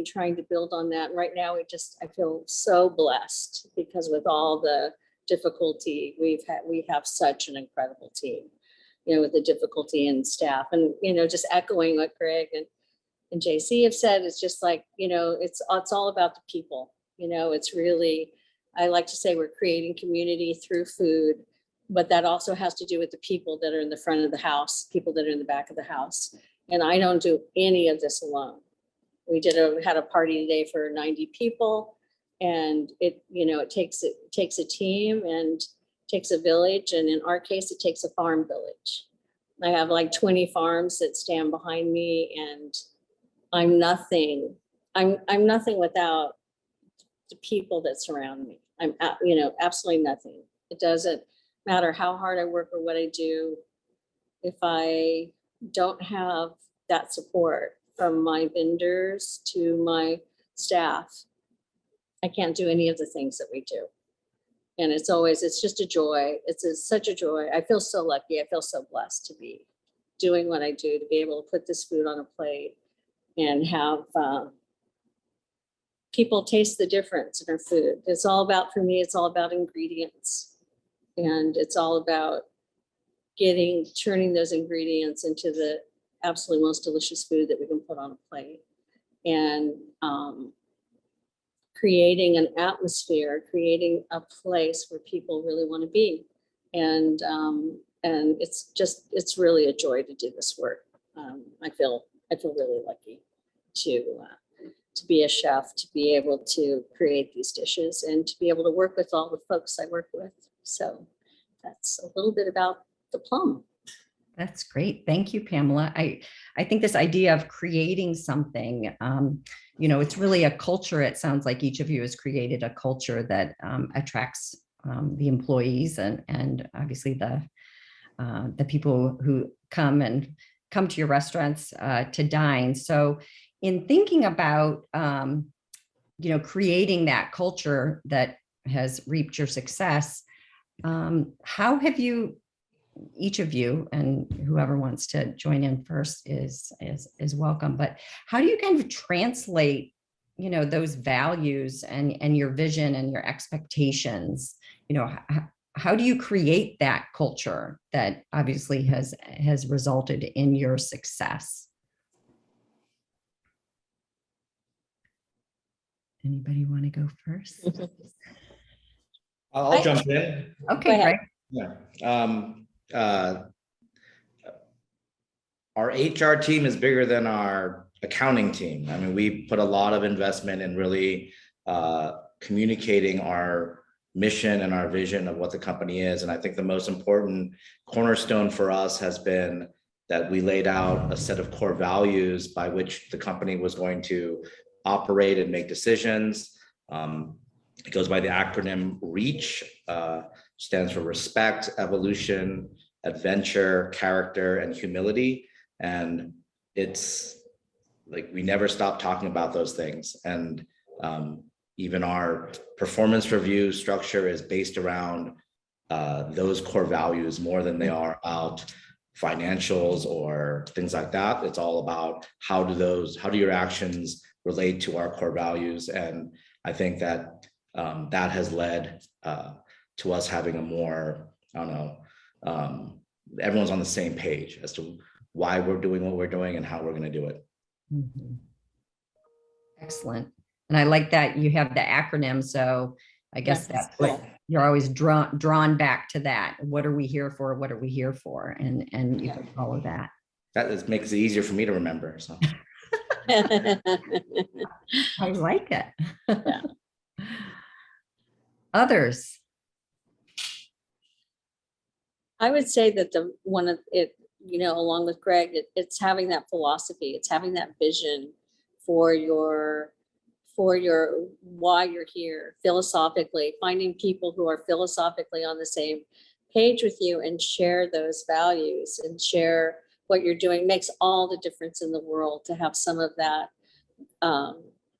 trying to build on that. Right now, I feel so blessed because with all the difficulty we have such an incredible team, with the difficulty in staff and, just echoing what Greg and JC have said, it's just like, it's all about the people. It's really, I like to say we're creating community through food, but that also has to do with the people that are in the front of the house, people that are in the back of the house. And I don't do any of this alone. We had a party today for 90 people, and it takes a team and takes a village. And in our case, it takes a farm village. I have like 20 farms that stand behind me, and I'm nothing without the people that surround me. I'm, absolutely nothing. It doesn't matter how hard I work or what I do. If I don't have that support from my vendors to my staff, I can't do any of the things that we do. And it's just a joy. It's such a joy. I feel so lucky. I feel so blessed to be doing what I do, to be able to put this food on a plate and have people taste the difference in our food. It's all about, for me, it's all about ingredients. And it's all about turning those ingredients into the absolutely most delicious food that we can put on a plate. And creating an atmosphere, creating a place where people really want to be. And it's really a joy to do this work. I feel really lucky to be a chef, to be able to create these dishes, and to be able to work with all the folks I work with. So that's a little bit about the Plum. That's great. Thank you, Pamela. I think this idea of creating something, it's really a culture. It sounds like each of you has created a culture that attracts the employees and obviously the people who come to your restaurants to dine. So in thinking about, creating that culture that has reaped your success, how have you, each of you, and whoever wants to join in first is welcome, but how do you kind of translate, those values and your vision and your expectations? How do you create that culture that obviously has resulted in your success? Anybody want to go first? I'll jump in. Okay, great. Yeah. Our HR team is bigger than our accounting team. I mean, we put a lot of investment in really communicating our mission and our vision of what the company is. And I think the most important cornerstone for us has been that we laid out a set of core values by which the company was going to operate and make decisions. It goes by the acronym REACH, stands for respect, evolution, adventure, character, and humility. And it's like, we never stop talking about those things. And even our performance review structure is based around those core values more than they are about financials or things like that. It's all about how do your actions relate to our core values. And I think that that has led to us having a more, everyone's on the same page as to why we're doing what we're doing and how we're going to do it. Mm-hmm. Excellent. And I like that you have the acronym. So I guess that's what you're always drawn back to that. What are we here for? What are we here for? And you can follow that. That makes it easier for me to remember. So I like it. Yeah. Others. I would say that along with Greg, it's having that philosophy, it's having that vision for your why you're here philosophically, finding people who are philosophically on the same page with you and share those values and share what you're doing makes all the difference in the world to have some of that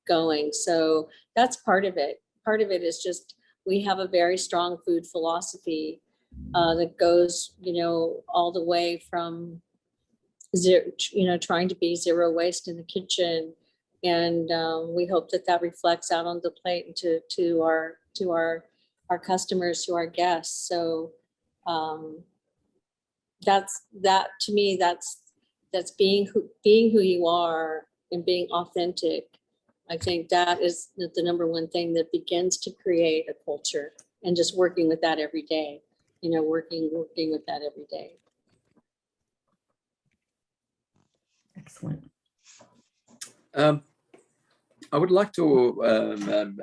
going. So that's part of it. Part of it is just, we have a very strong food philosophy that goes, all the way from trying to be zero waste in the kitchen. And we hope that reflects out on the plate and to our customers, to our guests. So to me, that's being who you are and being authentic. I think that is the number one thing that begins to create a culture, and just working with that every day, working with that every day. Excellent. I would like to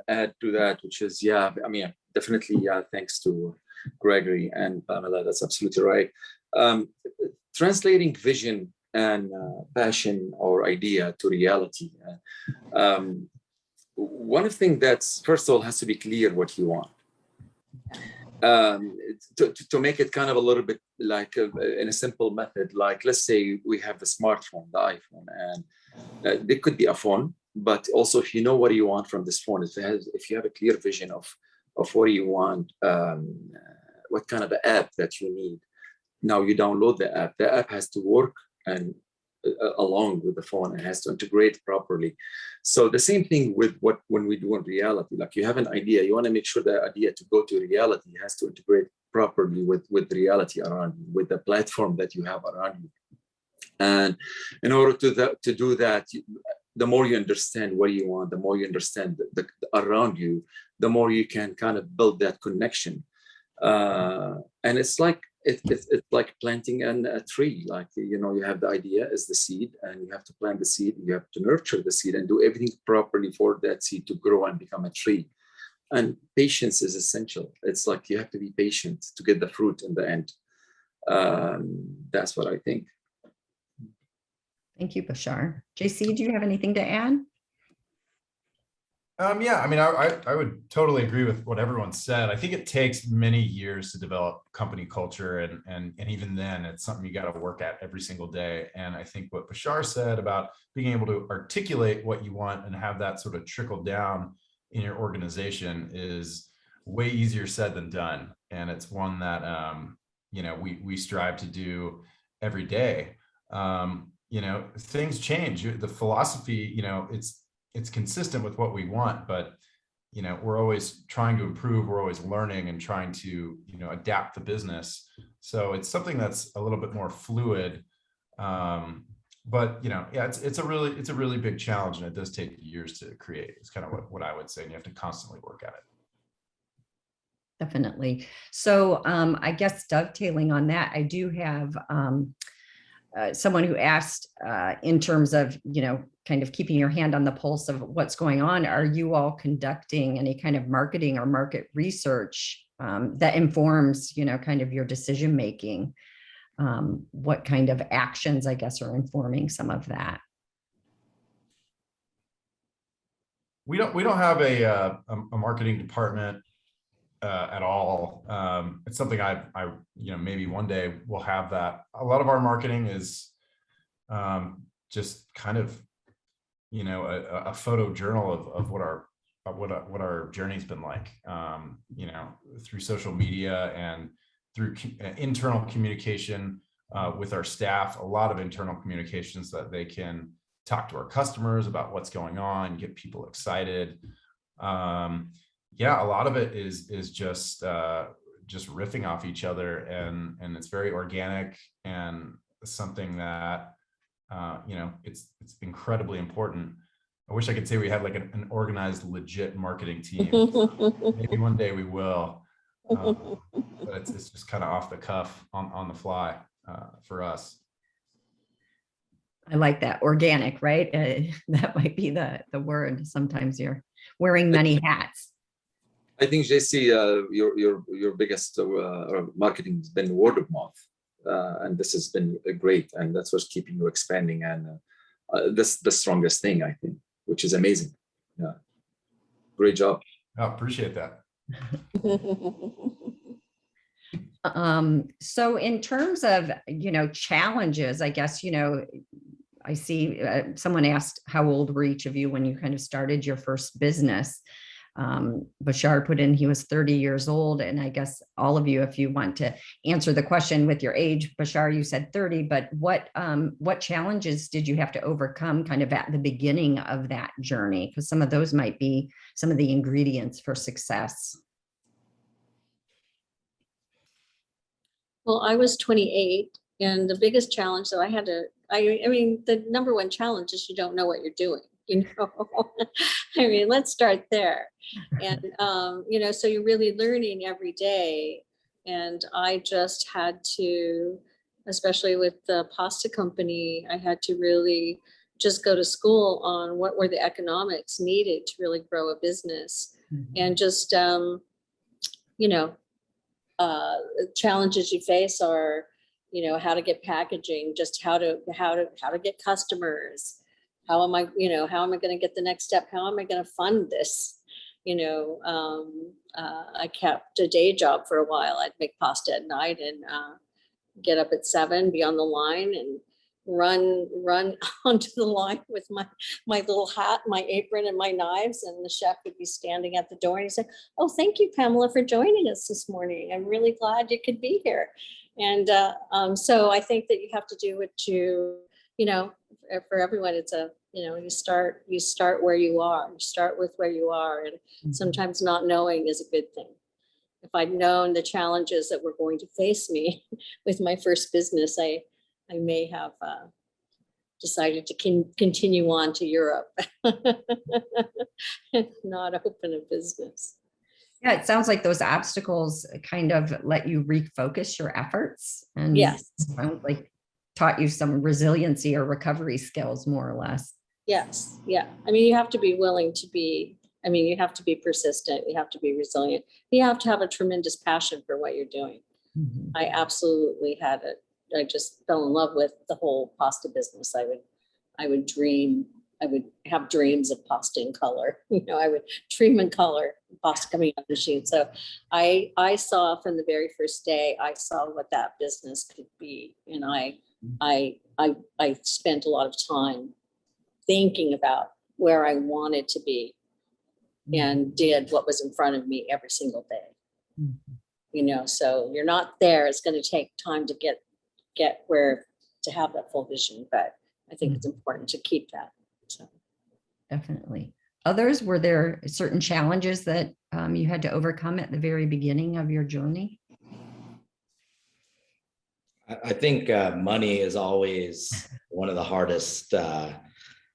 add to that, which is, definitely, thanks to Gregory and Pamela, that's absolutely right. Translating vision and passion or idea to reality. One of the things that's, first of all, has to be clear what you want. To make it kind of a little bit like in a simple method, like let's say we have the smartphone, the iPhone, and there could be a phone, but also if you know what you want from this phone, if you have a clear vision of what you want, what kind of app that you need. Now you download the app has to work and along with the phone. It has to integrate properly. So the same thing with when we do in reality, like you have an idea, you want to make sure that idea to go to reality has to integrate properly with reality around you, with the platform that you have around you. And in order to do that, the more you understand what you want, the more you understand the around you, the more you can kind of build that connection. And it's like it's like planting a tree. Like, you know, you have the idea as the seed, and you have to plant the seed. You have to nurture the seed and do everything properly for that seed to grow and become a tree. And patience is essential. It's like you have to be patient to get the fruit in the end. That's what I think. Thank you, Bashar. JC, do you have anything to add? Yeah, I mean, I would totally agree with what everyone said. I think it takes many years to develop company culture, and even then, it's something you got to work at every single day. And I think what Bashar said about being able to articulate what you want and have that sort of trickle down in your organization is way easier said than done. And it's one that you know, we strive to do every day. You know, things change. The philosophy, you know, it's consistent with what we want, but, you know, we're always trying to improve. We're always learning and trying to, you know, adapt the business. So it's something that's a little bit more fluid. But, you know, yeah, it's a really big challenge, and it does take years to create. It's kind of what I would say. And you have to constantly work at it. Definitely. So I guess dovetailing on that, I do have someone who asked in terms of, you know, kind of keeping your hand on the pulse of what's going on. Are you all conducting any kind of marketing or market research that informs, you know, kind of your decision making? What kind of actions, I guess, are informing some of that? We don't have a marketing department at all. It's something I you know, maybe one day we'll have that. A lot of our marketing is just kind of, you know, a photo journal of what our journey's been like, you know, through social media and through internal communication with our staff. A lot of internal communications that they can talk to our customers about what's going on, get people excited. Yeah, a lot of it is just riffing off each other, and it's very organic, and something that you know, it's incredibly important. I wish I could say we had like an organized, legit marketing team. Maybe one day we will, but it's just kind of off the cuff, on the fly for us. I like that, organic, right? That might be the word. Sometimes you're wearing many hats. I think, JC, your biggest marketing has been word of mouth, and this has been great, and that's what's keeping you expanding. And this the strongest thing, I think, which is amazing. Yeah, great job. I appreciate that. So in terms of, you know, challenges, I guess, you know, I see someone asked how old were each of you when you kind of started your first business. Bashar put in he was 30 years old, and I guess all of you, if you want to answer the question with your age, Bashar, you said 30, but what challenges did you have to overcome kind of at the beginning of that journey? Because some of those might be some of the ingredients for success. Well, I was 28, and the biggest challenge that I had to, I mean, the number one challenge is you don't know what you're doing. You know, I mean, let's start there. And, you know, so you're really learning every day. And I just had to, especially with the pasta company, I had to really just go to school on what were the economics needed to really grow a business. And just, you know, challenges you face are, you know, how to get packaging, just how to get customers. How am I going to get the next step? How am I going to fund this? You know, I kept a day job for a while. I'd make pasta at night and get up at 7, be on the line and run onto the line with my little hat, my apron, and my knives. And the chef would be standing at the door and he said, "Oh, thank you, Pamela, for joining us this morning. I'm really glad you could be here." And so I think that you have to do what you you know, for everyone, it's a, you know, you start where you are, you start with where you are. And sometimes not knowing is a good thing. If I'd known the challenges that were going to face me with my first business, I may have decided to continue on to Europe, not open a business. Yeah, it sounds like those obstacles kind of let you refocus your efforts, and Yes. sounds like taught you some resiliency or recovery skills, more or less. Yes, yeah. I mean, you have to be willing to be, I mean, you have to be persistent, you have to be resilient. You have to have a tremendous passion for what you're doing. Mhm. I absolutely had it. I just fell in love with the whole pasta business. I would dream, I would have dreams of pasta in color. You know, I would dream in color, pasta coming out of the machine. So I saw from the very first day, I saw what that business could be. And I spent a lot of time thinking about where I wanted to be and did what was in front of me every single day. Mhm. You know, so you're not there. It's going to take time to get where, to have that full vision, but I think it's important to keep that. So Definitely. Others, were there certain challenges that you had to overcome at the very beginning of your journey? I think money is always one of the hardest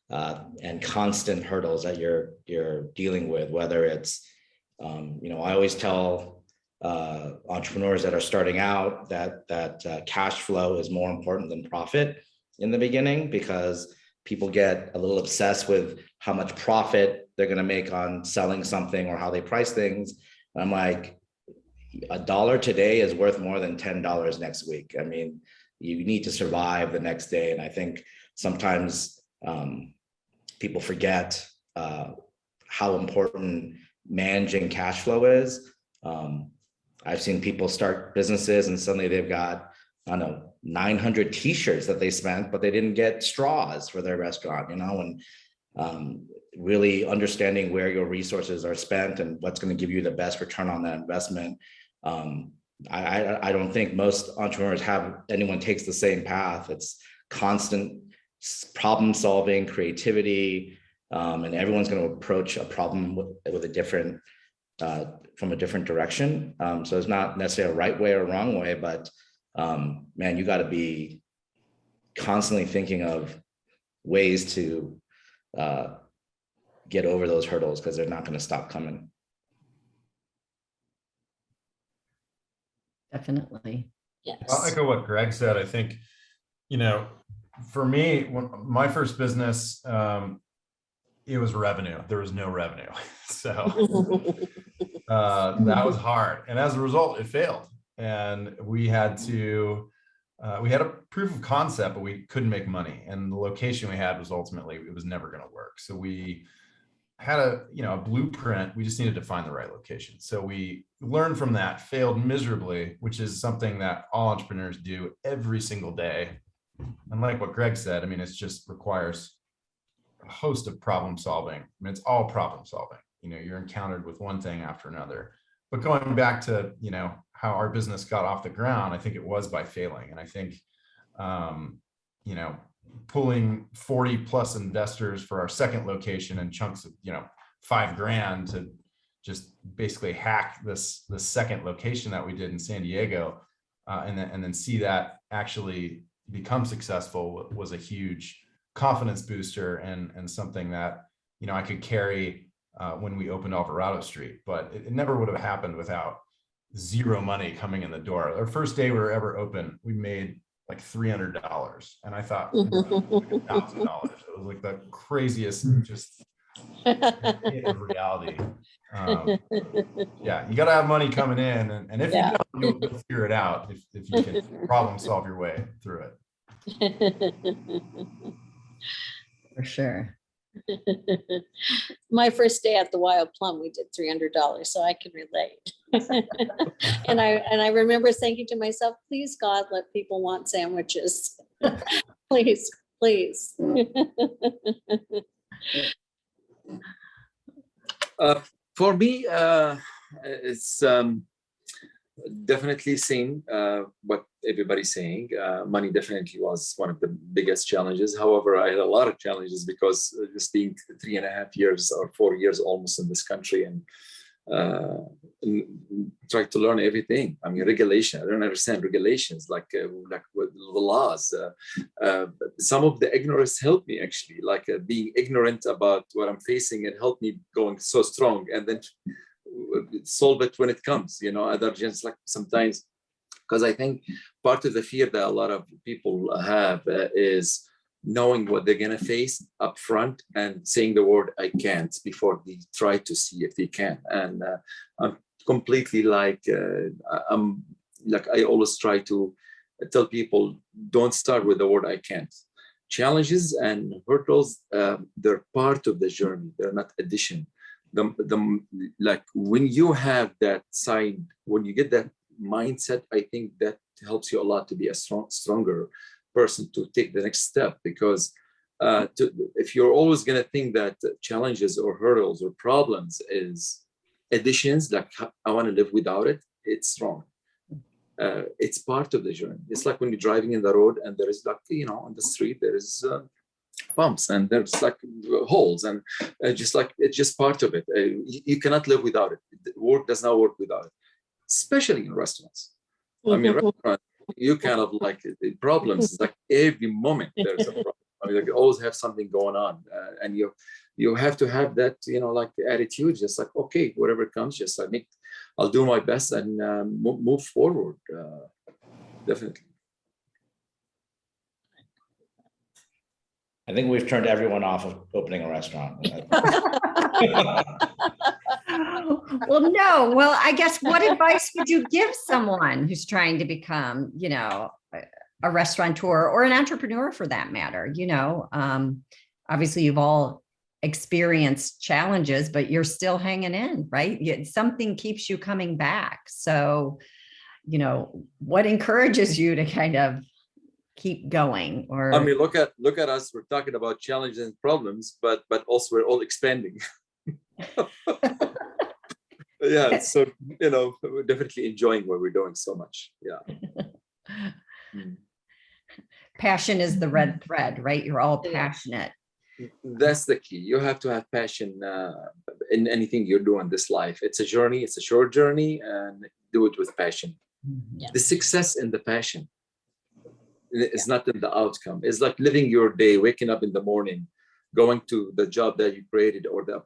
and constant hurdles that you're dealing with, whether it's, you know, I always tell entrepreneurs that are starting out that cash flow is more important than profit in the beginning, because people get a little obsessed with how much profit they're going to make on selling something or how they price things. And I'm like, $1 today is worth more than $10 next week. I mean, you need to survive the next day. And I think sometimes people forget how important managing cash flow is. I've seen people start businesses and suddenly they've got, I don't know, 900 t-shirts that they spent, but they didn't get straws for their restaurant, you know, and really understanding where your resources are spent and what's going to give you the best return on that investment. I don't think most entrepreneurs have anyone takes the same path. It's constant problem solving, creativity, and everyone's going to approach a problem with a different, from a different direction. So it's not necessarily a right way or wrong way, but man, you got to be constantly thinking of ways to get over those hurdles, because they're not going to stop coming. Definitely. yes. I'll echo what Greg said. I think, you know, for me, when my first business, it was revenue. There was no revenue. So that was hard. And as a result, it failed. And we had a proof of concept, but we couldn't make money. And the location we had was ultimately, it was never going to work. So we had a blueprint. We just needed to find the right location. So we learned from that, failed miserably, which is something that all entrepreneurs do every single day. And like what Greg said, I mean, it just requires a host of problem solving. I mean, it's all problem solving. You know, you're encountered with one thing after another. But going back to, you know, how our business got off the ground, I think it was by failing. And I think, you know, pulling 40 plus investors for our second location and chunks of, you know, $5,000 to just basically hack this second location that we did in San Diego, and then see that actually become successful was a huge confidence booster and something that, you know, I could carry when we opened Alvarado Street. But it never would have happened without zero money coming in the door. Our first day we were ever open, we made like $300, and I thought $1,000. It was like the craziest just hit of reality. Yeah, you got to have money coming in, and if you don't, you'll figure it out if you can problem solve your way through it. For sure. My first day at the Wild Plum, we did $300, so I can relate. and I remember thinking to myself, please God, let people want sandwiches. Please, please. For me, it's definitely seen what everybody's saying. Money definitely was one of the biggest challenges. However, I had a lot of challenges because just being 3.5 years or 4 years almost in this country and try to learn everything. I mean, regulation. I don't understand regulations like what the laws. Some of the ignorance helped me actually, like being ignorant about what I'm facing. It helped me going so strong, and then solve it when it comes. You know, other just like sometimes, because I think part of the fear that a lot of people have is knowing what they're going to face up front and saying the word I can't before they try to see if they can. And I'm completely like I always try to tell people, don't start with the word I can't. Challenges and hurdles, they're part of the journey. They're not addition. Like when you have that side, when you get that mindset, I think that helps you a lot to be a stronger person to take the next step. Because if you're always going to think that challenges or hurdles or problems is additions, like I want to live without it, it's wrong. It's part of the journey. It's like when you're driving in the road and there is like, on the street, there is bumps and there's like holes, and just like it's just part of it. You cannot live without it. Work does not work without it, especially in restaurants. I mean, restaurant, you kind of like the problems, like every moment there's a problem. I mean, like you always have something going on, and you have to have that, like attitude, just like, okay, whatever comes, just I'll do my best and move forward. Definitely. I think we've turned everyone off of opening a restaurant. Well, no. Well, I guess what advice would you give someone who's trying to become, a restaurateur or an entrepreneur for that matter? Obviously you've all experienced challenges, but you're still hanging in, right? Something keeps you coming back. So, what encourages you to kind of keep going? Or I mean, look at us. We're talking about challenges and problems, but also we're all expanding. Yeah, so we're definitely enjoying what we're doing so much. Yeah. Passion is the red thread, right? You're all passionate. That's the key. You have to have passion in anything you do in this life. It's a journey. It's a short journey, and do it with passion. Yeah. The success in the passion. It's not in the outcome. It's like living your day, waking up in the morning, going to the job that you created or the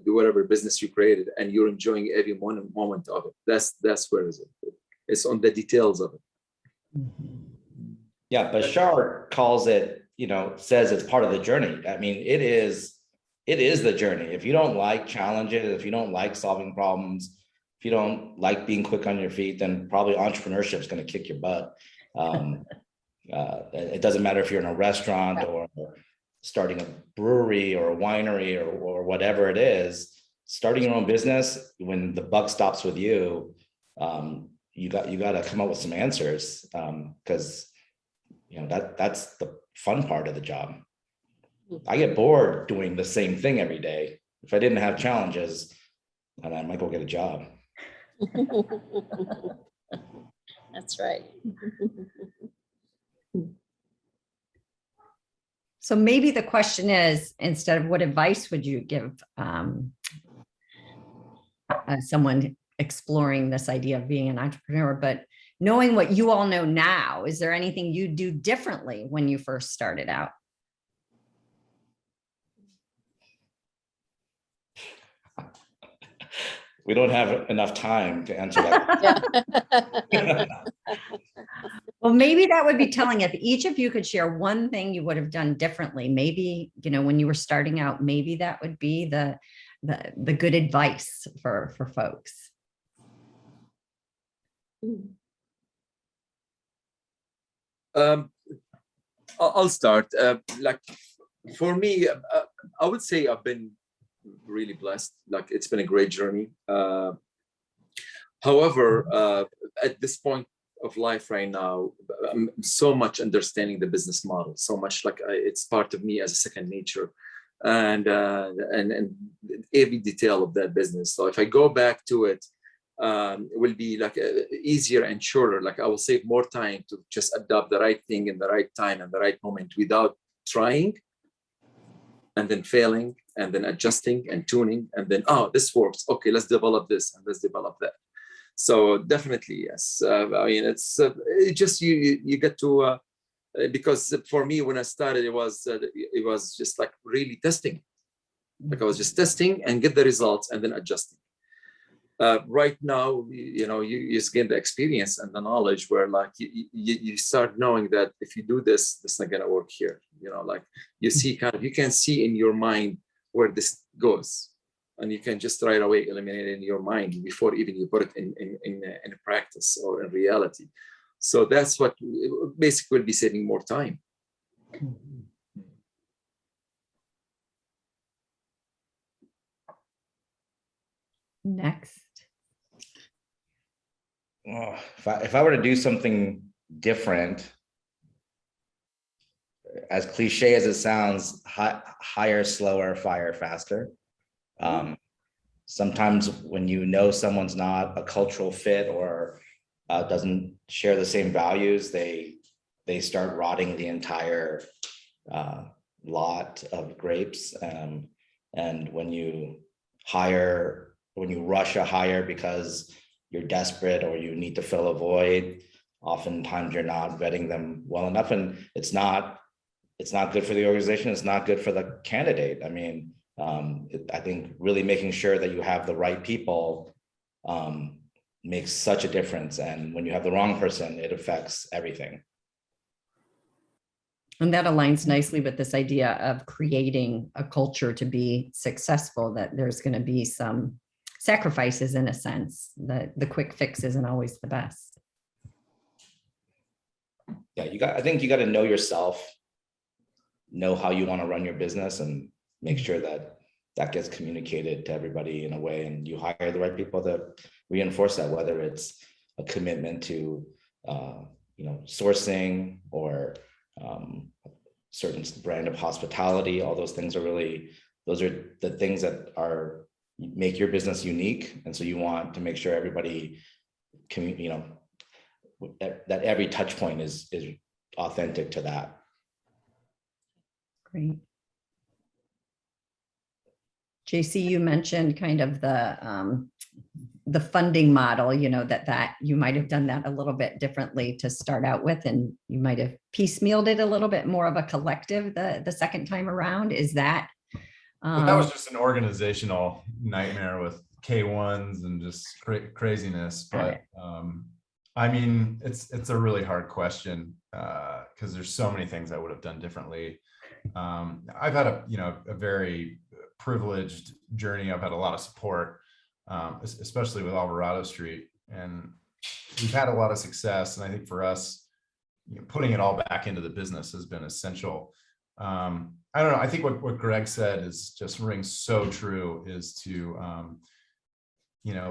whatever business you created, and you're enjoying every moment of it. That's where is it. It's on the details of it. Yeah, Bashar calls it, says it's part of the journey. I mean, it is the journey. If you don't like challenges, if you don't like solving problems, if you don't like being quick on your feet, then probably entrepreneurship is going to kick your butt. It doesn't matter if you're in a restaurant or starting a brewery or a winery or whatever it is. Starting your own business, when the buck stops with you, you got to come up with some answers, because that's the fun part of the job. I get bored doing the same thing every day. If I didn't have challenges, then I might go get a job. That's right. So maybe the question is, instead of what advice would you give someone exploring this idea of being an entrepreneur, but knowing what you all know now, is there anything you do differently when you first started out? We don't have enough time to answer that. Well, maybe that would be telling. If each of you could share one thing you would have done differently, maybe, when you were starting out, maybe that would be the good advice for folks. I'll start. Like for me, I would say I've been really blessed. Like it's been a great journey. However, at this point of life right now, I'm so much understanding the business model, so much like it's part of me as a second nature, and every detail of that business. So if I go back to it, will be like easier and shorter. Like I will save more time to just adopt the right thing in the right time and the right moment without trying and then failing and then adjusting and tuning and then, oh, this works. Okay, let's develop this and let's develop that. So definitely, yes. I mean, it's it just you get to because for me when I started, it was just like really testing. Like I was just testing and get the results and then adjusting. Right now, you just gain the experience and the knowledge where like you start knowing that if you do this, it's not gonna work here. Like you see you can see in your mind where this goes, and you can just right away eliminate it in your mind before even you put it in practice or in reality. So that's what basically will be saving more time. Next. Oh, if I were to do something different, as cliche as it sounds, hire slower, fire faster. Sometimes when someone's not a cultural fit or doesn't share the same values, they start rotting the entire lot of grapes. And when you rush a hire because you're desperate or you need to fill a void, oftentimes you're not vetting them well enough, and it's not good for the organization. It's not good for the candidate. I mean, I think really making sure that you have the right people makes such a difference. And when you have the wrong person, it affects everything. And that aligns nicely with this idea of creating a culture to be successful, that there's going to be some sacrifices in a sense, that the quick fix isn't always the best. Yeah, I think you got to know yourself, know how you want to run your business, and make sure that gets communicated to everybody in a way, and you hire the right people to reinforce that, whether it's a commitment to sourcing or certain brand of hospitality. All those things those are the things that make your business unique. And so you want to make sure everybody that every touch point is authentic to that. Great. JC, you mentioned kind of the funding model, that you might have done that a little bit differently to start out with, and you might have piecemealed it a little bit more of a collective the second time around. Is that? Well, that was just an organizational nightmare with K1s and just craziness. But I mean, it's a really hard question because there's so many things I would have done differently. I've had a very privileged journey. I've had a lot of support, especially with Alvarado Street, and we've had a lot of success. And I think for us, putting it all back into the business has been essential. I don't know. I think what Greg said just rings so true, is to,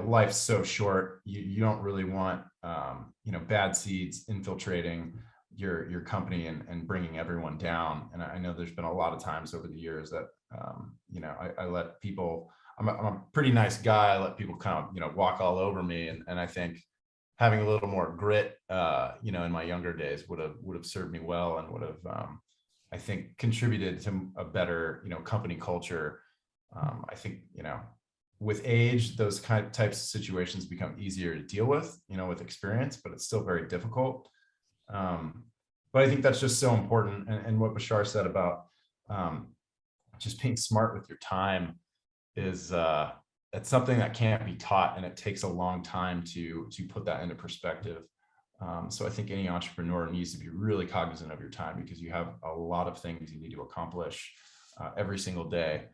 life's so short. You don't really want, bad seeds infiltrating your company and bringing everyone down. And I know there's been a lot of times over the years that, I let people, I'm a pretty nice guy. I let people kind of, walk all over me. And I think having a little more grit, in my younger days would have served me well, and would have, I think, contributed to a better, company culture. I think, with age, those types of situations become easier to deal with, with experience, but it's still very difficult. But I think that's just so important. And what Bashar said about just being smart with your time is it's something that can't be taught, and it takes a long time to put that into perspective. So I think any entrepreneur needs to be really cognizant of your time, because you have a lot of things you need to accomplish every single day,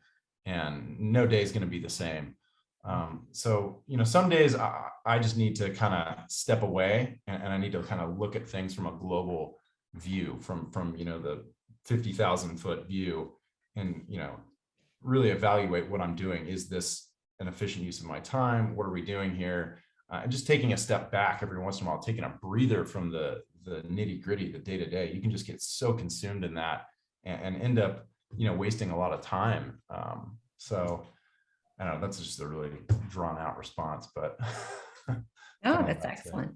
and no day is going to be the same. So, some days I just need to kind of step away, and I need to kind of look at things from a global view, from the 50,000 foot view, and, really evaluate what I'm doing. Is this an efficient use of my time? What are we doing here? And just taking a step back every once in a while, taking a breather from the nitty gritty, the day to day. You can just get so consumed in that and end up, wasting a lot of time. So I don't know, that's just a really drawn out response, but. Oh, Come on, that's that's it. excellent.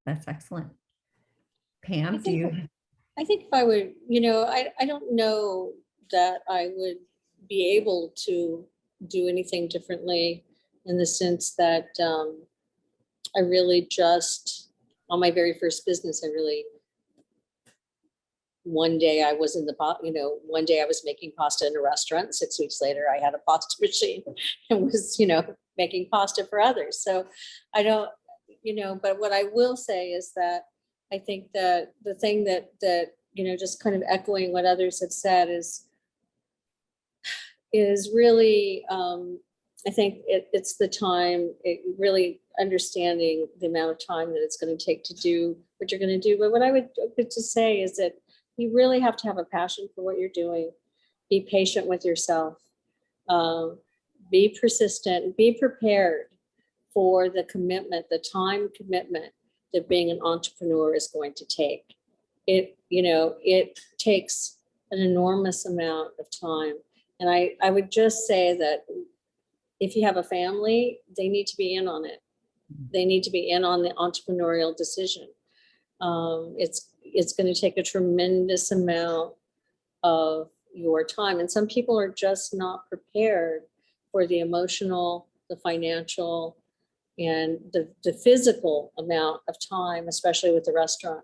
That's excellent. Pam, do think you? I think if I would, I don't know that I would be able to do anything differently in the sense that I really just, on my very first business, one day I was one day I was making pasta in a restaurant. 6 weeks later, I had a pasta machine and was, making pasta for others. So I don't, but what I will say is that I think that the thing that, just kind of echoing what others have said is really, I think it's the time, really understanding the amount of time that it's going to take to do what you're going to do. But what I would just say is that you really have to have a passion for what you're doing. Be patient with yourself. Be persistent. Be prepared for the commitment, the time commitment that being an entrepreneur is going to take. It takes an enormous amount of time. And I would just say that if you have a family, they need to be in on it. They need to be in on the entrepreneurial decision. It's going to take a tremendous amount of your time. And some people are just not prepared for the emotional, the financial, and the physical amount of time, especially with the restaurant,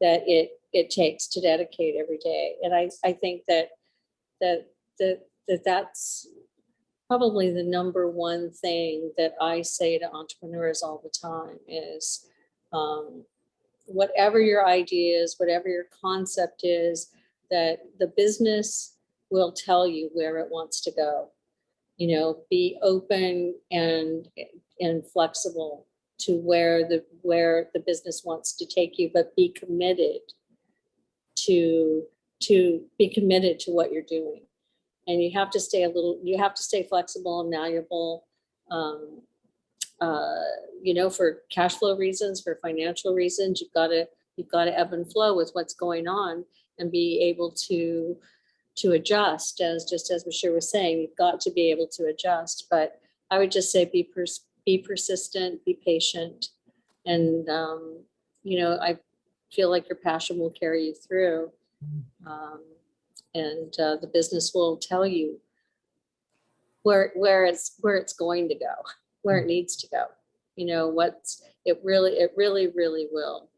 that it takes to dedicate every day. And I think that's probably the number one thing that I say to entrepreneurs all the time is whatever your idea is, whatever your concept is, that the business will tell you where it wants to go. Be open and flexible to where the business wants to take you, but be committed to what you're doing. And you have to stay flexible and malleable, for cash flow reasons, for financial reasons. You've got to ebb and flow with what's going on and be able to adjust, as Bashar was saying. You've got to be able to adjust. But I would just say be persistent, be patient, and I feel like your passion will carry you through. And the business will tell you where it's going to go, where it needs to go. It really will.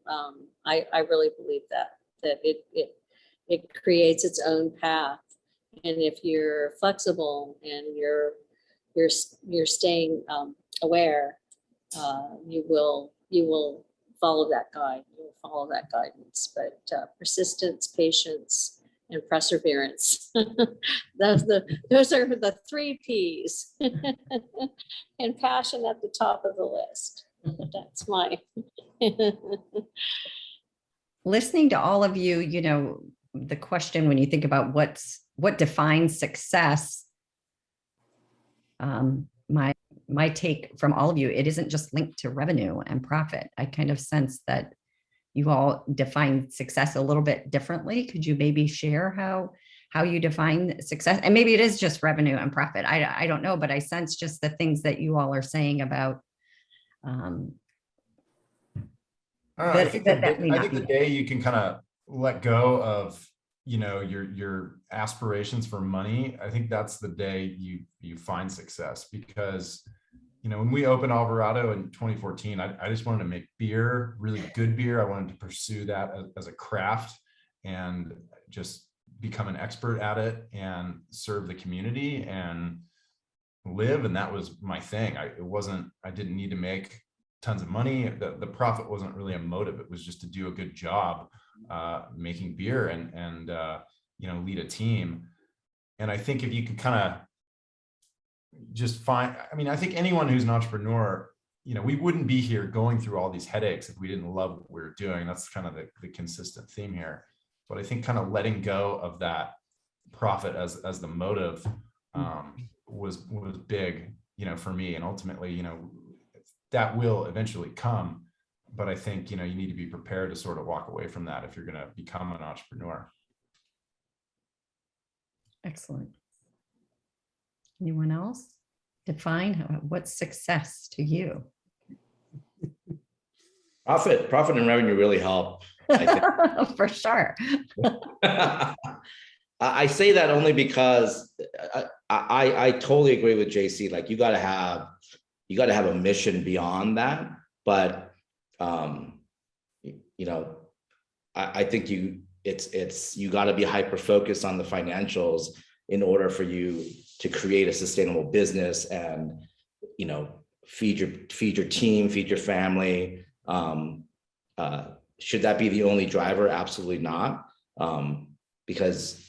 I really believe that it creates its own path. And if you're flexible and you're staying aware, you will follow that guide. You will follow that guidance. But persistence, patience, and perseverance. Those are the 3 P's. And passion at the top of the list. That's my. Listening to all of you, the question when you think about what defines success, my take from all of you, it isn't just linked to revenue and profit. I kind of sense that you all define success a little bit differently. Could you maybe share how you define success? And maybe it is just revenue and profit. I don't know, but I sense just the things that you all are saying about. I think the day you can kind of let go of, your aspirations for money, I think that's the day you find success. Because when we opened Alvarado in 2014, I just wanted to make beer, really good beer. I wanted to pursue that as a craft and just become an expert at it and serve the community and live. And that was my thing. I didn't need to make tons of money. The profit wasn't really a motive. It was just to do a good job making beer and lead a team. And I think if you can kind of just I think anyone who's an entrepreneur, we wouldn't be here going through all these headaches if we didn't love what we were doing. That's kind of the consistent theme here. But I think kind of letting go of that profit as the motive was big, for me. And ultimately, that will eventually come. But I think, you need to be prepared to sort of walk away from that if you're going to become an entrepreneur. Excellent. Anyone else? Define what's success to you. Profit and revenue really help, I think. For sure. I say that only because I totally agree with JC. Like you got to have a mission beyond that. But you know, I think you got to be hyper focused on the financials in order for you to create a sustainable business and, you know, feed your team, feed your family. Should that be the only driver? Absolutely not. Because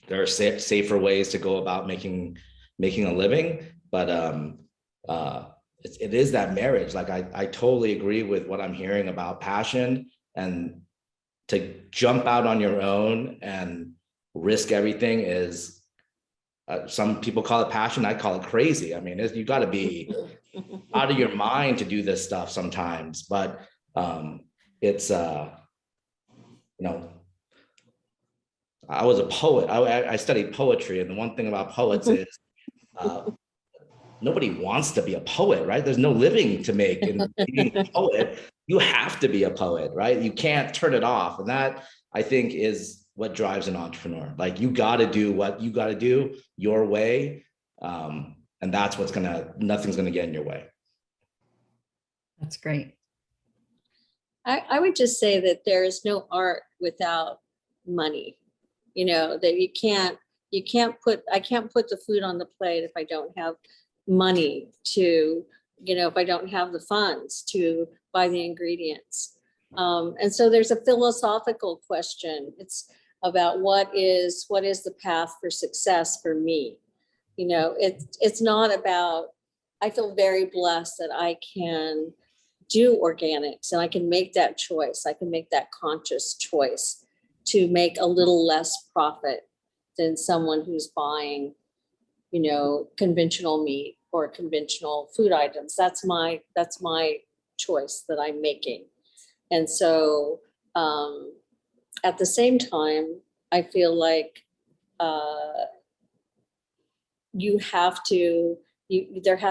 there are safer ways to go about making a living, but it is that marriage. Like I totally agree with what I'm hearing about passion, and to jump out on your own and risk everything is, some people call it passion. I call it crazy. I mean, you got to be out of your mind to do this stuff sometimes, but it's, you know, I was a poet. I studied poetry, and the one thing about poets is nobody wants to be a poet, right? There's no living to make in being a poet. You have to be a poet, right? You can't turn it off, and that, I think, is what drives an entrepreneur. Like you got to do what you got to do your way, and that's nothing's gonna get in your way. That's great. I would just say that there is no art without money. You know, that I can't put the food on the plate if I don't have money to, you know, if I don't have the funds to buy the ingredients. And so there's a philosophical question. It's about what is the path for success for me? You know, it's not about, I feel very blessed that I can do organics and I can make that choice. I can make that conscious choice to make a little less profit than someone who's buying, you know, conventional meat or conventional food items. That's my choice that I'm making. And so at the same time, I feel like there has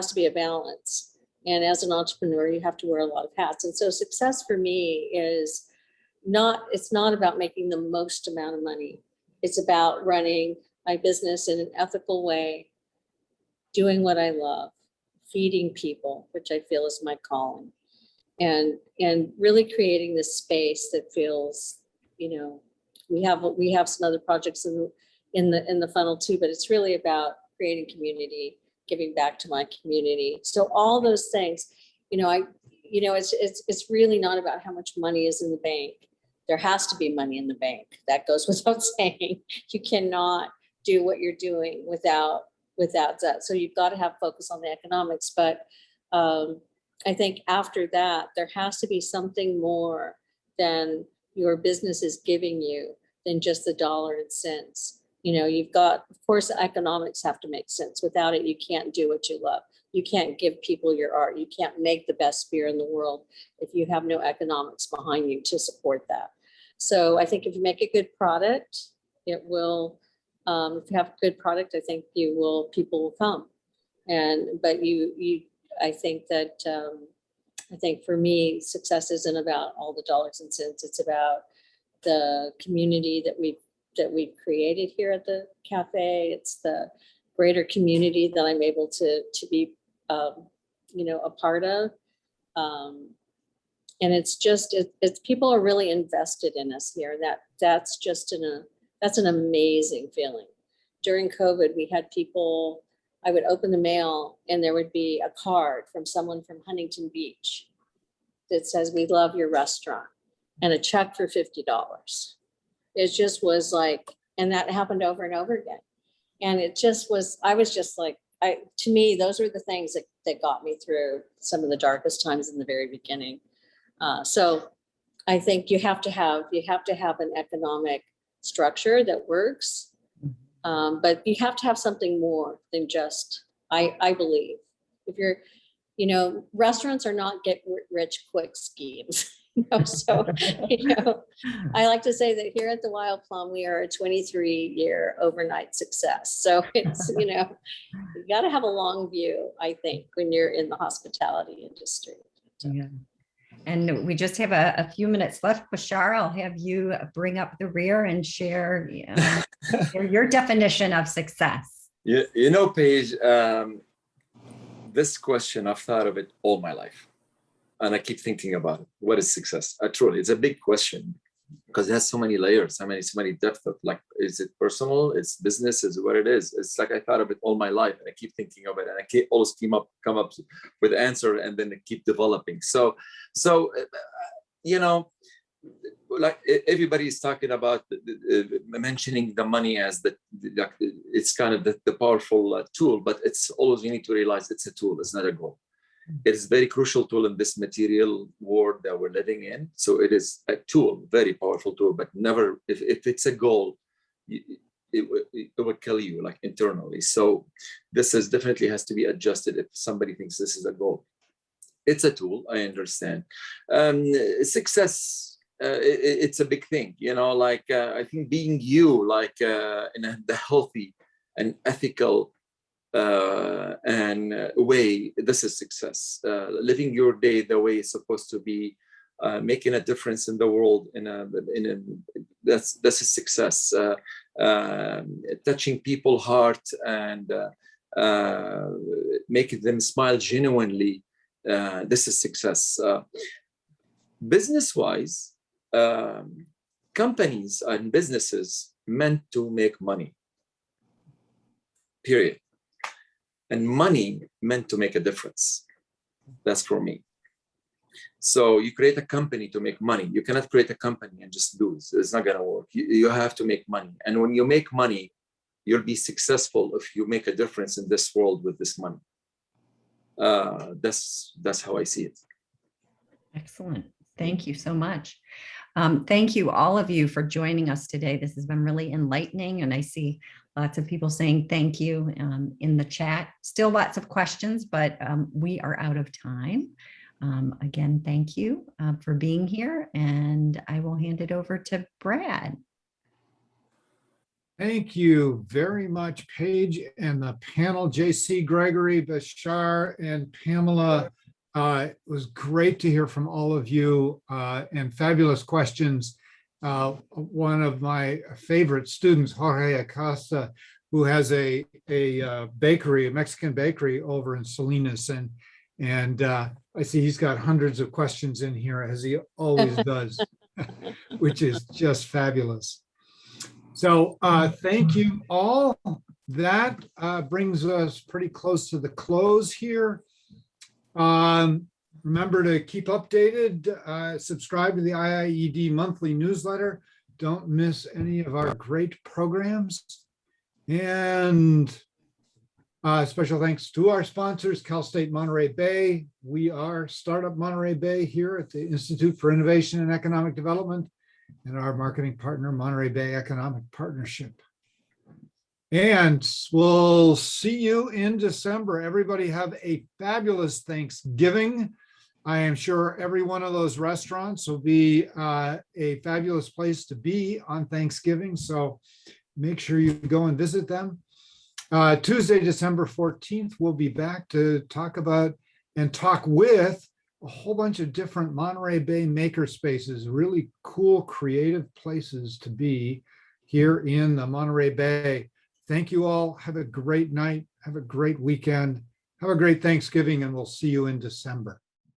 to be a balance. And as an entrepreneur, you have to wear a lot of hats. And so success for me is it's not about making the most amount of money. It's about running my business in an ethical way, doing what I love, feeding people, which I feel is my calling, and really creating this space that feels, you know, we have some other projects in the funnel too, but it's really about creating community, giving back to my community. So all those things, it's really not about how much money is in the bank. There has to be money in the bank. That goes without saying. You cannot do what you're doing without that. So you've got to have focus on the economics. But I think after that, there has to be something more than your business is giving you than just the dollar and cents. You know, you've got, of course, the economics have to make sense. Without it, you can't do what you love. You can't give people your art. You can't make the best beer in the world if you have no economics behind you to support that. So I think if you make a good product, it will, if you have a good product, I think people will come. But I think that, I think for me, success isn't about all the dollars and cents. It's about the community that we've created here at the cafe. It's the greater community that I'm able to be, a part of. And it's just, it's people are really invested in us here. That's an amazing feeling. During COVID, we had people, I would open the mail and there would be a card from someone from Huntington Beach that says, "We love your restaurant," and a check for $50. It just was like, and that happened over and over again. And it just was, I was just like, to me, those are the things that got me through some of the darkest times in the very beginning. So I think you have to have an economic structure that works, but you have to have something more than just, I believe. If you're, restaurants are not get rich quick schemes. So, I like to say that here at the Wild Plum, we are a 23-year overnight success. So it's, you got to have a long view, I think, when you're in the hospitality industry. Yeah. And we just have a few minutes left. Bashar, I'll have you bring up the rear and share your definition of success. You know, Paige, this question, I've thought of it all my life. And I keep thinking about it. What is success? Truly, it's a big question because it has so many layers, so many depth of, like, is it personal? It's business, is what it is. It's like I thought of it all my life, and I keep thinking of it, and I keep always come up with the answer, and then I keep developing. So you know, like everybody is talking about mentioning the money as it's kind of the powerful tool, but it's always, you need to realize it's a tool, it's not a goal. It is a very crucial tool in this material world that we're living in. So it is a tool, very powerful tool, but never, if it's a goal, it will kill you, like, internally. So this is definitely has to be adjusted if somebody thinks this is a goal. It's a tool, I understand. Success, it's a big thing, you know, like I think being you, like in the healthy and ethical way, this is success. Living your day the way it's supposed to be, making a difference in the world, that's a success. Touching people's heart and making them smile genuinely, this is success. Business-wise, companies and businesses meant to make money, period. And money meant to make a difference. That's for me. So you create a company to make money. You cannot create a company and just lose. It's not going to work. You have to make money. And when you make money, you'll be successful if you make a difference in this world with this money. That's how I see it. Excellent. Thank you so much. Thank you, all of you, for joining us today. This has been really enlightening, and I see lots of people saying thank you in the chat. Still lots of questions, but we are out of time. Again, thank you for being here, and I will hand it over to Brad. Thank you very much, Paige and the panel, JC, Gregory, Bashar, and Pamela. It was great to hear from all of you and fabulous questions. One of my favorite students, Jorge Acosta, who has a bakery, a Mexican bakery over in Salinas, and I see he's got hundreds of questions in here, as he always does, which is just fabulous. So thank you all. That brings us pretty close to the close here. Remember to keep updated, subscribe to the IIED monthly newsletter. Don't miss any of our great programs. And special thanks to our sponsors, Cal State Monterey Bay. We are Startup Monterey Bay here at the Institute for Innovation and Economic Development, and our marketing partner, Monterey Bay Economic Partnership. And we'll see you in December. Everybody have a fabulous Thanksgiving. I am sure every one of those restaurants will be a fabulous place to be on Thanksgiving. So make sure you go and visit them. Tuesday, December 14th, we'll be back to talk about and talk with a whole bunch of different Monterey Bay maker spaces, really cool, creative places to be here in the Monterey Bay. Thank you all. Have a great night. Have a great weekend. Have a great Thanksgiving, and we'll see you in December.